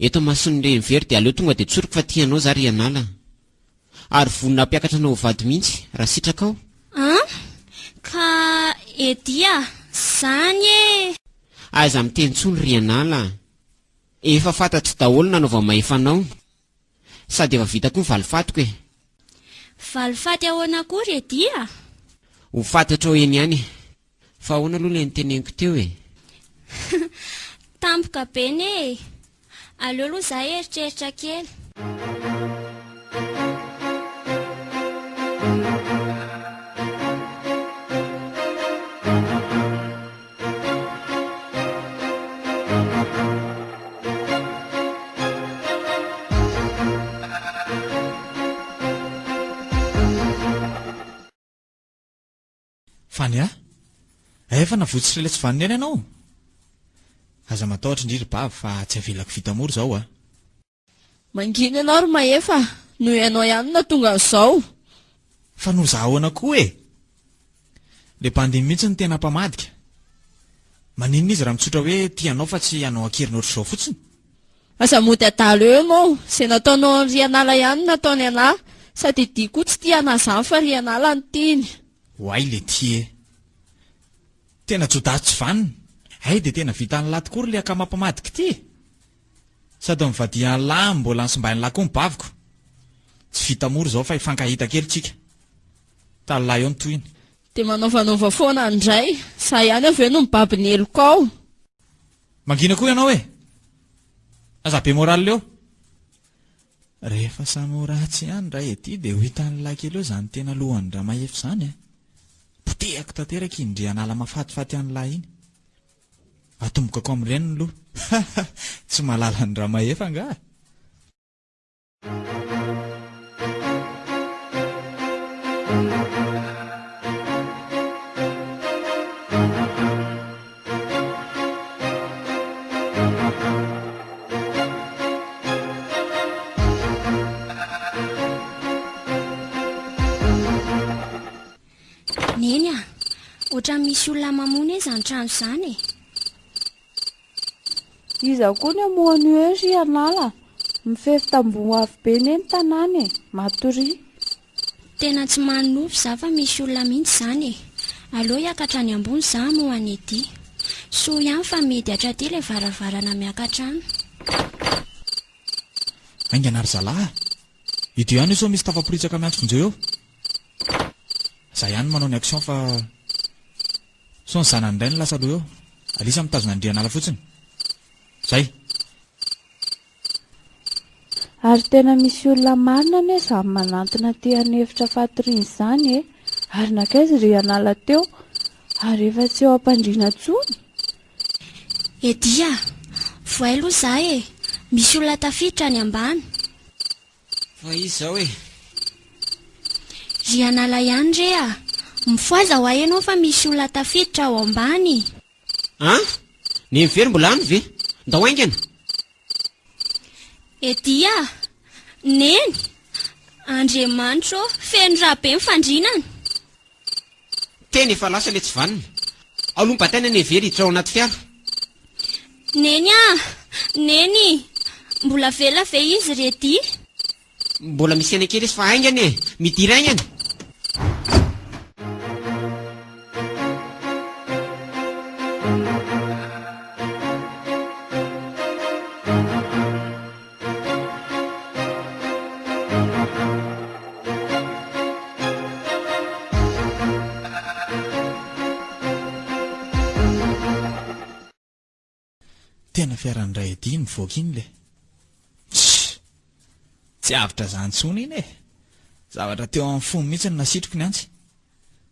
Eto mason'ny renivery dia aleo tonga dia tsoriko fa tianao za ry anala. Ary vonina mpiakatra anao vady mihitsy raha sitraka ao. Ka edy a, zany e. Aiza miteny tsony ry anala. Efa fantatro daholo nanaova maefanao. Sady efa vita koa ny valifatiko e. Valifaty ahoana kory edy a? Ho fantatro eny ihany. Fa ahoana aloha ilay niteneniko teo e. Tampoka be ne. Aleo aloha za eritreritra kely. Fany efa navotsitra ilay tsy vaniny eny ianao. Aza matahotra indrindra bava fa tsy avelako vita mora zao a. Mangina ianao ry mahefa, noho ianao ihany na tonga izao. Fa no zahoana koa e. Le mpandeha mihitsy ny tena mpamadika. Maninona izy raha mitsotra hoe tianao fa tsy anao ankerin'ny ohatr'izao fotsiny. Aza mody adalo eo ianao, izay nataonao ry anala ihany nataony anahy, sady dia koa tsy tia anahy izany fa ry anala ny tiany. Hoay le ty e. Tena jodasy tsy vanina. Hay dia tena vita ny lahy tokoa ry le akamampamadika ty. Sady mivadia ny lahy mbola nysombainy lahy koa mibaviko. Tsy vita mora zao fa ifankahita kely tsika. Talalahy eo ny toyiny. Dia manaovanova foana indray, za ihany avy eo no mibaby ny Elokao. Mangina koa ianao e. Aza be moral leo. Rehefa samy ratsy ihany raha ety dia ho hitan'ny lahy kely eo zany tena lohan'ny raha mahefy zany e. Potehako tanteraka indry anala mafatifaty an'ny lahy iny. Atombokako amin'ireny loha. Tsy malala ny raha mahefa nga. misy olona mamono izany trano izany. Iza koa ny amohany hoe ry anala, mifefy tamboho avy be neny tanàny matory. Tena tsy manovo za fa misy olona mihitsy izany. Aleo hiakatra any ambony za amohany ety. Soa ihany fa medy hatraty ilay varavarana miakatrano. Aingana ary zalahy, ito ihany io sao misy tafaporitsaka miantsonjeo eo. Za ihany manao ny action fa sao ny zanany indray ny lasa aloha eo. Alisa mitazona ny rianala fotsiny. Zay. Ary tena misy olona marina ne izany manantona ty anefitra fatoriana izany ary nakaiza ry anala teo ary efa tsy eo ampandriana tsony. Edia, voay aloha za misy olona tafiditra any ambany. Fa izy zao Ry anala ihany re mifoaza ho ahenao fa misy olona tafiditra ao ambany. Ny mivery mbola any ve? Ndao aingana. Edia, neny, Andriamanitra feno raha be mifandrinana. Tena efa lasa le tsy vanina. Alombataina ny very hiditra ao anaty fiara. Neny, mbola vela ve izy redy? Mbola misy any kely izy fa aingana midira aingana. Tena fiaran'ray edy mivoaka iny le. Tsy avitra zany tsony iny zavatra teo amin'ny fony mihitsy nasitriko ny antsy.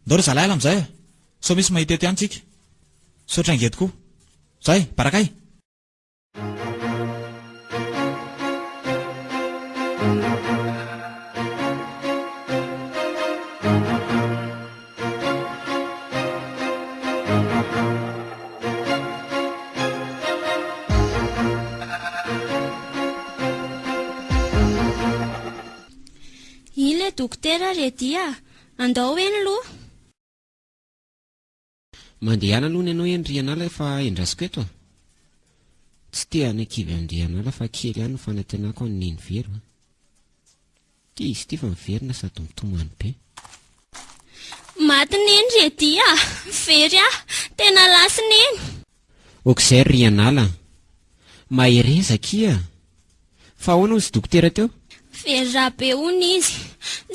Ndao ry zalahy ala amin'izay sao misy mahita ety any tsika. Saotra ingety koa. Zay, barakay. Ilay dokotera redia, andao eny lo. Mandeha aloha ny ianao endrianala fa endrasiko eto. Tsy te anakivy andrianala fa kely ihany no fanantenako ny neny very. Ty izy ty fa miverina sady mitomany be. Maty neny redia, very tena lasy neny. Okizay ry anala, maherezaka ia. Fa ahoana izy dokotera teo? Very raha be hono izy,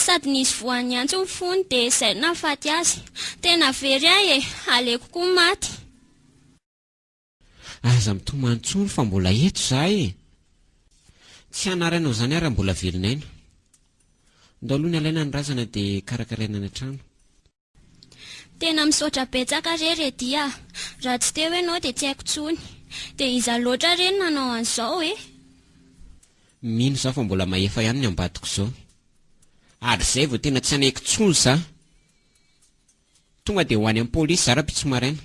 sady nisy voany antso ny fony dia izay nahafaty azy. Tena very aleko koa maty. Aza mitomany tsony fa mbola eto za Tsy anaranao zany ara mbola velinaina. Ndao aloha ny alaina ny razana dia karakaraina ny trano. Tena misaotra betsaka redia, raha tsy teo ianao dia tsy haiko tsony. Dia iza loatra reny nanao an'izao Mino za fa mbola mahefa ihany ny ambadiko zao. Ary zay vao tena tsy anaiky tsony za. Tonga dia ho any amin'ny polisy zara pitso maraina.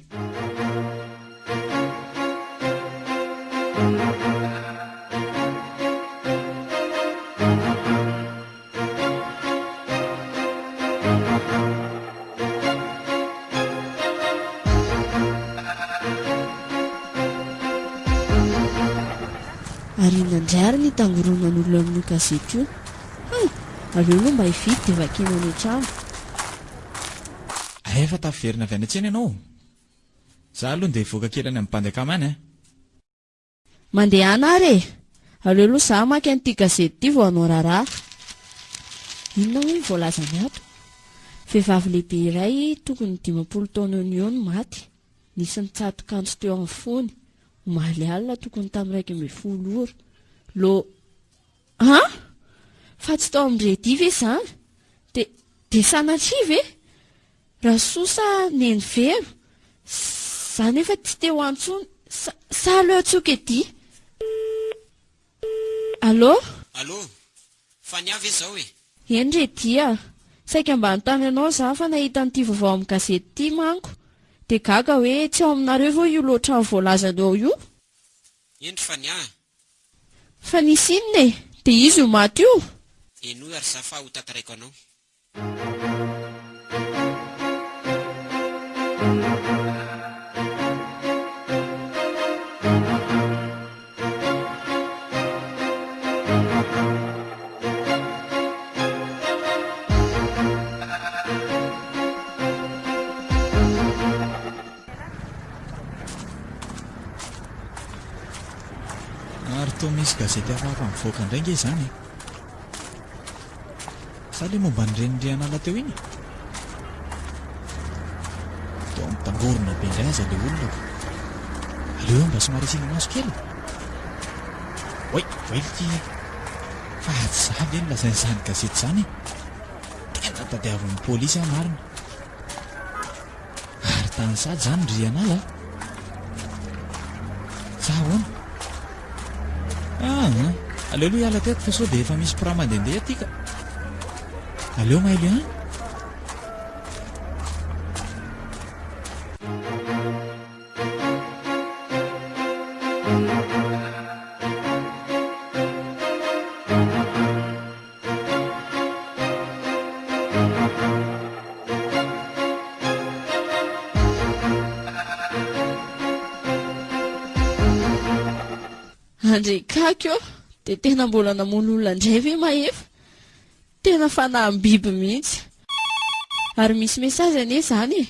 Ary nandrary ny tangoronan'olona amin'io gazety io. Aleo aloha mba hividy dia vakina any an-trano. Efa tafiverina avy any an-tsena ianao. Za aloha dia voaka kely any amin'ny mpandekamany Mandeha ary aleo aloha za maka an'ity gazety ity vao hanao raharaha. Inona hoe voalaza ny ato? Vehivavy lehibe iray tokony 20 taona eo no maty. Nisy nitsatokanto teo amin'ny fony. Omaly alina tokony tamin'ny 12 ora. Fa tsy tao amin'ny redy ve izany? Dia sanatria ve? Raha sosa neny vero. Zany efa tsy teo antsony. Sa aleo atsoka edy. Allo? Allo, fa ny avy izao Eny redia. Saika mba notany anao za fa nahita n'ity vaovao amin'ny gazety ity manko. Dia gaga hoe tsy ao aminareo vao io loatra ny voalazanao io. Endry fa ny Fa nisy inona dia izy io maty io. Eno ary za fa ho tataraiko anao. Ary toa misy gazety hafahafa mivoaka indray nge izany e. Sa le momba ny renindrianala teo iny tao mitangorona be indray aza le olona ko. Aleo mba somary asiana maso kely. Oy, ty fa tsy zavy eny lazain'izany gazety izany tena tadiavin'ny pôlisy marina. Ary tany sady izany ndrianala zahoana. Aleo aloha hiala teto fa sao dia efa misy pra mandehandeha aty ka. Aleo maily any. Andrekako dia tena mbola namono olona indray ve mahefa, tena fanahy amin'ny biby mihitsy. Ary misy mesazy anie izany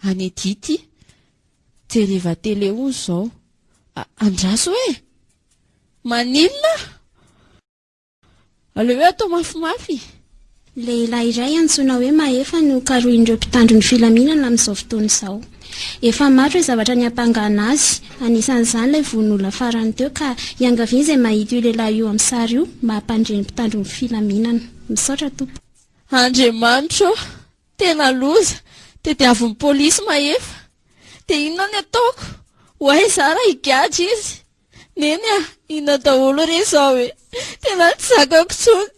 any Edity jereva tele hozy izao. Andraso hoe maninona aleo hoe atao mafimafy. Lehilahy iray antsoina hoe Mahefa no karohin'ireo mpitandro ny filaminana amin'izao fotoana izao. Efa maro hoe zavatra ny ampangana azy, anisan'izany ilay von'olona farany teo ka iangaviana izay mahita io lehilahy io amin'ny sary io mampandreny mpitandro ny filaminana. Misaotra tompo. Andriamanitra, tena loza, tediavin'ny pôlisy Mahefa. Dia inona ny ataoko? Hoay zara higadra izy. Neny inona daholo re izao hoe tena tsy zakako tsony.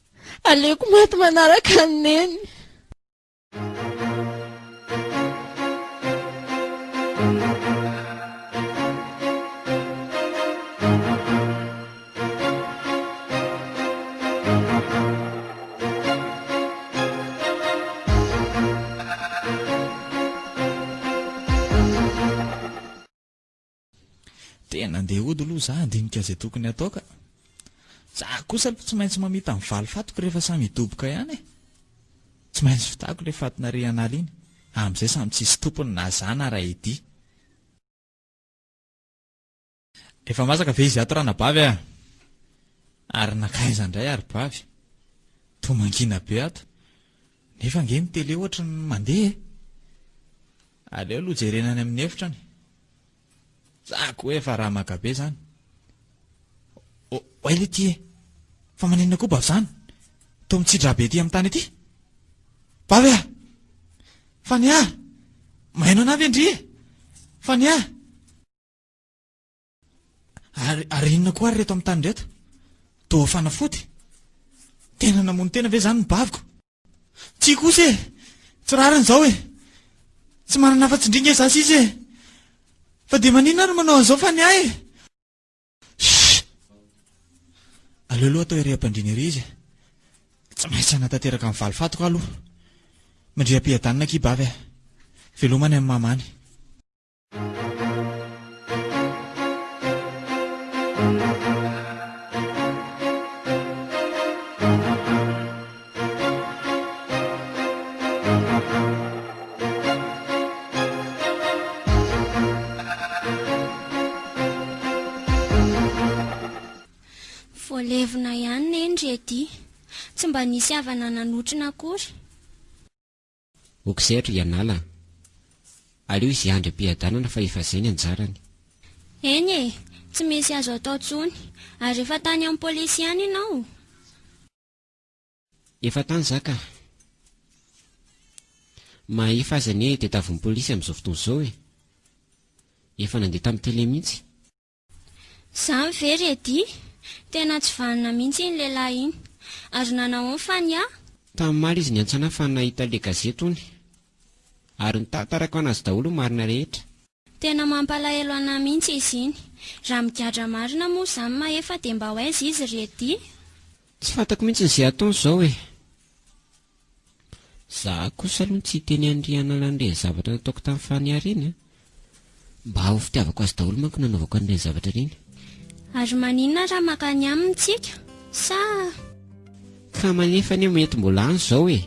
Aleoko maty manaraka ny neny. Tena andeha hody aloha za handinika izay tokony atao ka. Za kosa aloha tsy maintsy mamita amin'ny valo fatoko rehefa samy hidoboka ihany e. Tsy maintsy fitako le fatona rianala iny. Amin'izay samy tsisy tompony na zana raha edy. Efa masaka ve izy ato rana bavy a? Ary nakaiza indray ary bavy. Tomangina be ato. Nefa nge ny tele ohatra ny mandeha e. Aleo aloha jerenany amin'ny efitrany. Zako hoe fa raha makabe zany. Oay le ty e. Fa manenina koa bavy zany. Tao mitsidra be ty amin'ny tany ety. Bavy a! Fa ny a! Mahaino anavy endry e! Fa ny a! Ary inona koa ary reto amin'ny tany reto? Toa fanafody. Tena namono tena ve zany ny baviko? Tsy kosa e! Tsy rariny zao e! Tsy manana afa-tsindringa zasy izy e! Fa dia maninona ary manao an'izao fa ny ahy e! Aleo aloha atao ire-ampandrina ery izy. Tsy maintsy hanatanteraka amin'ny valo fatoko aloha. Mandria-piadanina ki bavy a. Velomany amin'ny mamany. Voalevina ihany nendry ety. Tsy mba nisy havana nanotrina akory. Okizay rianala. Aleo izy andram-piadanana fa efa izay ny anjarany. Eny e, tsy misy azo atao tsony. Ary efa tany amin'ny pôlisy ihany ianao. Efa tany zaka. Mahefa aza ny tetavin'ny pôlisy amin'izao fotoana izao e. Efa nandeha tamin'ny tele mihitsy. Zany very edy. Tena tsy vanina mihitsy iny lehilahy iny. Ary nanao fa ny a? Tamin'ny maly izy ny antsana fa nahita le gazety ony. Ary nitantarako anazy daholo marina rehetra. Tena mampalahelo ana mihitsy izy iny. Raha migadra marina moa izany Mahefa dia mba hoaiza izy rety. Tsy fantako mihitsy izay ataony izao e. Za kosa aloha tsy teny andriana an'ireny zavatra nataoko tamin'ny faniareny a. Mba ho fitiavako azy daholo manko nanaovako an'ireny zavatra ireny. Ary maninona raha makany aminy tsika? Sa Ka manefa ny mety mbola any izao e.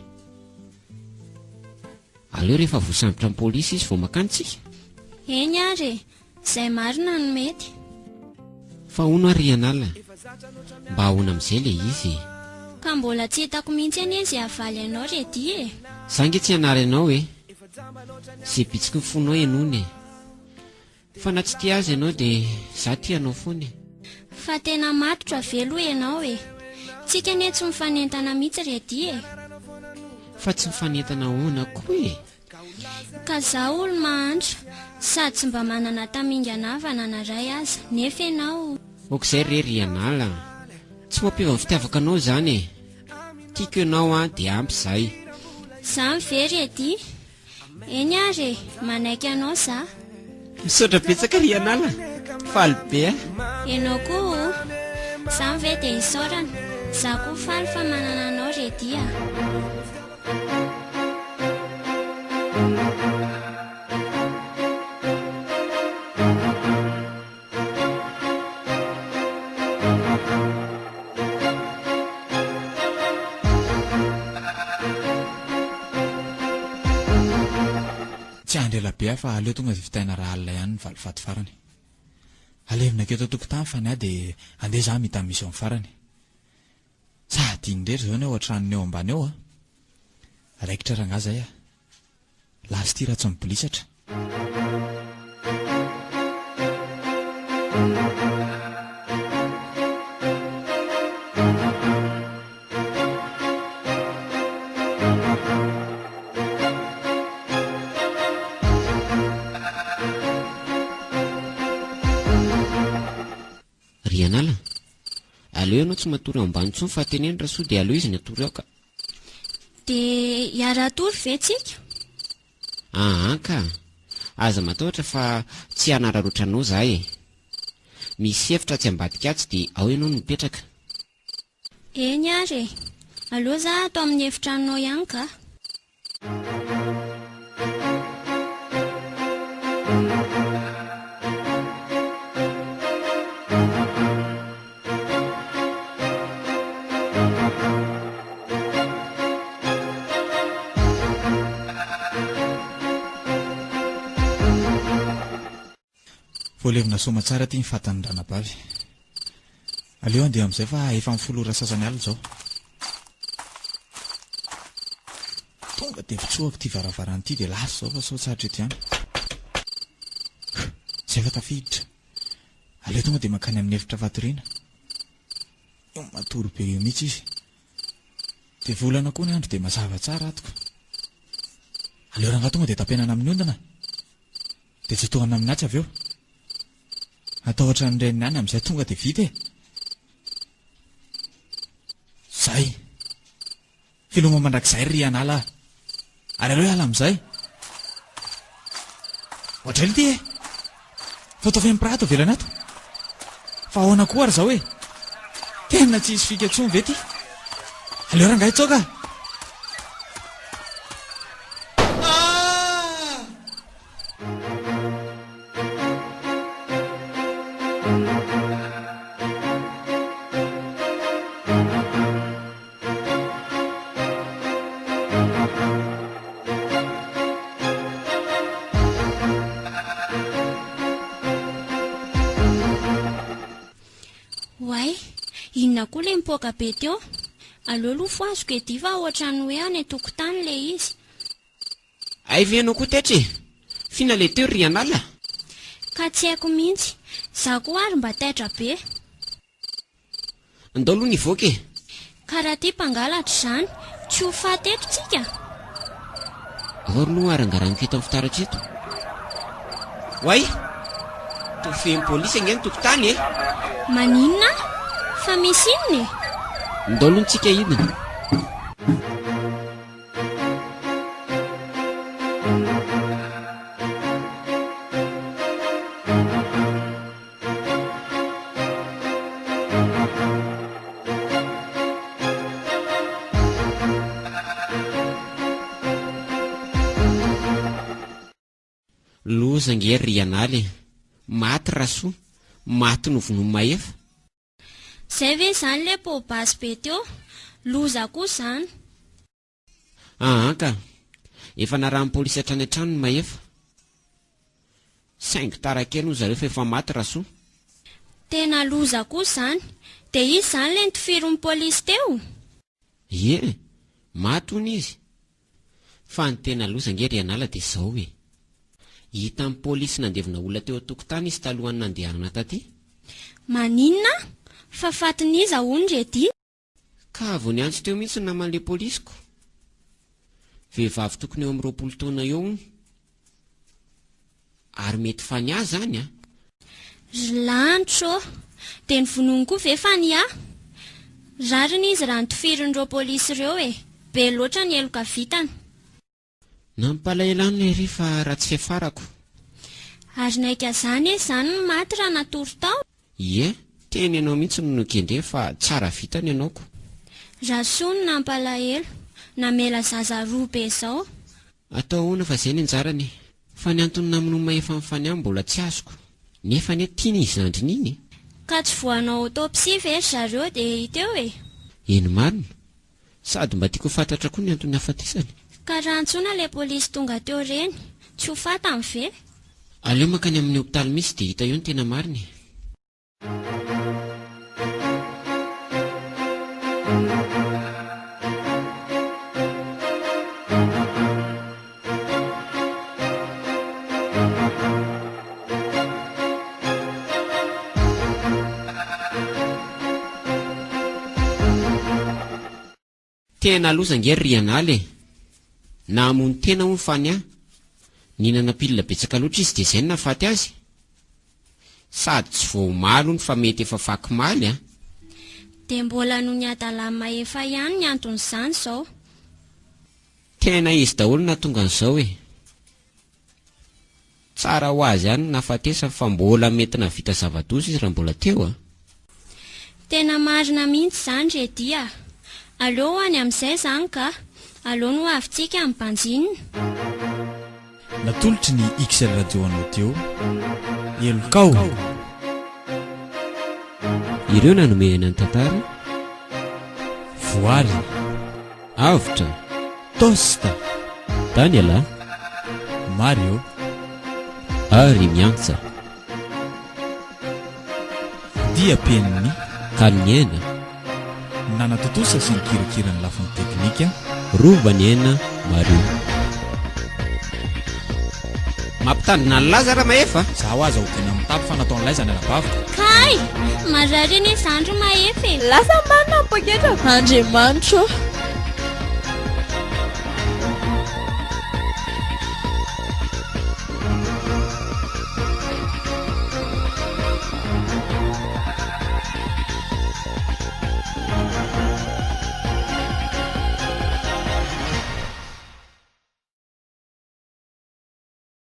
Aleo rehefa voasambotra amin'ny pôlisy izy vao makany tsika. eny ary, izay marina no mety. Fa hono ary ianala. mba ahoana amin'izay le izy. Ka mbola tsy hitako mihitsy any izy avaly anao redy e. Zange tsy hanary ianao e, zay bitsiky ny fonao ianony e. Fa na tsy tia azy ianao dia za tia anao foana e. Fa tena matotra velo ianao e. Tsika anie tsy mifanentana mihitsy redy e. Fa tsy mifanentana hoana koa e. Ka za olo mahantra sady tsy mba manana tamingana havana na ray aza nefa ianao. Okizay rery ianala, tsy mampiova ny fitiavaka anao zany e. Tiako ianao a dia ampy zay. Za mivery edy. Eny ary manaiky anao za. Misaotra betsaka ry ianala, faly be a. Ianao koa za mive dia isaorana. Za koa faly fa manana anao redy a. Tsy andrela be aho fa aleo tonga dia vitaina raha alina ihany ny valifaty farany. Alevina aketo tokotany fa ny ahy dia andeha za mita misy amin'ny farany. Sady indrery zao ny ao an-tranony eo ambany eo a. Raikitra rangazay a. Lasy raha tsy mibolisatra. Rianala, aleo ianao tsy matory ao ambany intsony fa teneny raha soa dia aleo izy ny atory ao ka. Dia hiara-tory ve tsika? Ka aza matahotra fa tsy hanararotra anao za e. Misy efitra tsy ambadika atsy dia ao ianao no mipetraka. Eny ary e. Aleo za ato amin'ny efitranao ihany ka. Voalevina soma tsara tia ny fatany ranabavy. Aleo andeha amin'izay fa efa mifolo ora sasany alina zao. Tonga dia vitsoako ity varavarana ity dia lasa zao fa sao tsara eto ihany. Zay efa tafiditra. Aleo tonga dia makany amin'ny efitra fatoriana. Io matory be io mihitsy izy. Dia volana koa ny andro dia mazava tsara atoko. Aleo raha tonga dia tapenana amin'ny ondana. Dia tsy tohana amin'ny atsy avy eo. Atao ohatra ny reniny any amin'izay tonga dia vita e. Zay. Filoma mandrakizay ry anala. Ary aleo ala amin'izay. Ohatray ity e. Fataovy amin'ny prato velana ato. Fa ahoana koa ary zao e. Tena tsy hisy fika intsony ve ty. Aleo rangahy tsoka. Wai, inona koa le mipoaka be teo? Aleo lofo azoko ety fa ohatra ny hoe any tokotany le izy. Ay ve ianao koa tetra e? Fina le teo ry anala. Ka tsy haiko mihitsy. Za koa ary mba taitra be. Andao aloha nivoaka e. Ka raha ty mpangalatra izany, tsy ho faty eto tsika. Ahory no arangarany fito amin'ny fitaratra eto. Wai, tofen'ny polisy angeny tokotany e. Maninona? Fa misy inona e? Andao aloha tsika hidina. Lozangery ry analy, maty rasoa, maty novono maefa. Zay ve izany le po basy be teo? Loza koa izany. Ka efa narahan'ny polisy hatrany an-trano ny maefa. Saingy tarakely hoy zareo fa efa maty rasoa. Tena loza koa izany. Dia izy izany ilay nitofirin'ny polisy teo? Ie, maty hono izy. Fa ny tena loza ngery anala dia izao hoe hita amin'ny polisy nandevina olona teo an-tokotany izy talohany nandehanana taty. Maninona? Fa fatin'iza hono redy? Ka vao niantso teo mihitsy ny naman'ilay polisiko. Vehivavy tokony eo amin'ny 20 taona eo hono. Ary mety fania zany a. Lanitro, dia ny vonoiny koa ve fania? Rariny izy raha nitofirin'ireo polisy ireo e. Be loatra ny eloka vitany. Nampalahelo any ry fa ratsy fiafarako. Ary naika izany e, izany no maty raha natory tao. Ie, teny ianao mihitsy no nokendre fa tsara vitany ianaoko. Rasoa no nampalahelo, namela zaza roa be izao. Atao hoana fa izay ny anjarany. Fa ny antony naminoma efa mifany mbola tsy azoko. Nefa ny tiany izy andrininy. Ka tsy voanao autopsie ve zareo dia hiteo e. Eny marina. Sady mba tiako fantatra koa ny antony hafatisany. Ka raha antsoina ilay polisy tonga teo reny, tsy ho fantany ve? Aleo makany amin'ny hopitaly misy dia hita eo ny tena mariny. Tena loza ngery rianale. Na amony tena ho fany ahy. Ninana pilina betsaka loatra izy dia izay no nahafaty azy. Sady tsy vao malo ny fa mety efa faky maly a. Dia mbola no ny adalama efa ihany ny anton'izany izao. Tena izy daholo na tonga an'izao e. Tsara ho azy ihany nahafatesa fa mbola mety navita zava-doza izy raha mbola teo a. Tena marina mihitsy izany redia. Aleo any amin'izay izany ka. Aleo no avintsika amin'ny mpanjinina. Natolotry ny XL radio anao teo Elokao. Ireo nanomehana ny tantara. Voary, Avitra, Tosta, Daniela, Mario, ary miantsa. dia peniny Kaliniena, nanatotosa sy nikirikirany lafiny teknika. Rovaniena, Mario. Mampitandrina ny laza raha maefa. Zaho aza ho tena mitapy fa nataon'ilay zany arabaviko. Kay! Marary ny zandro maefa e. Lasa marina ny poketra. Andriamanitro.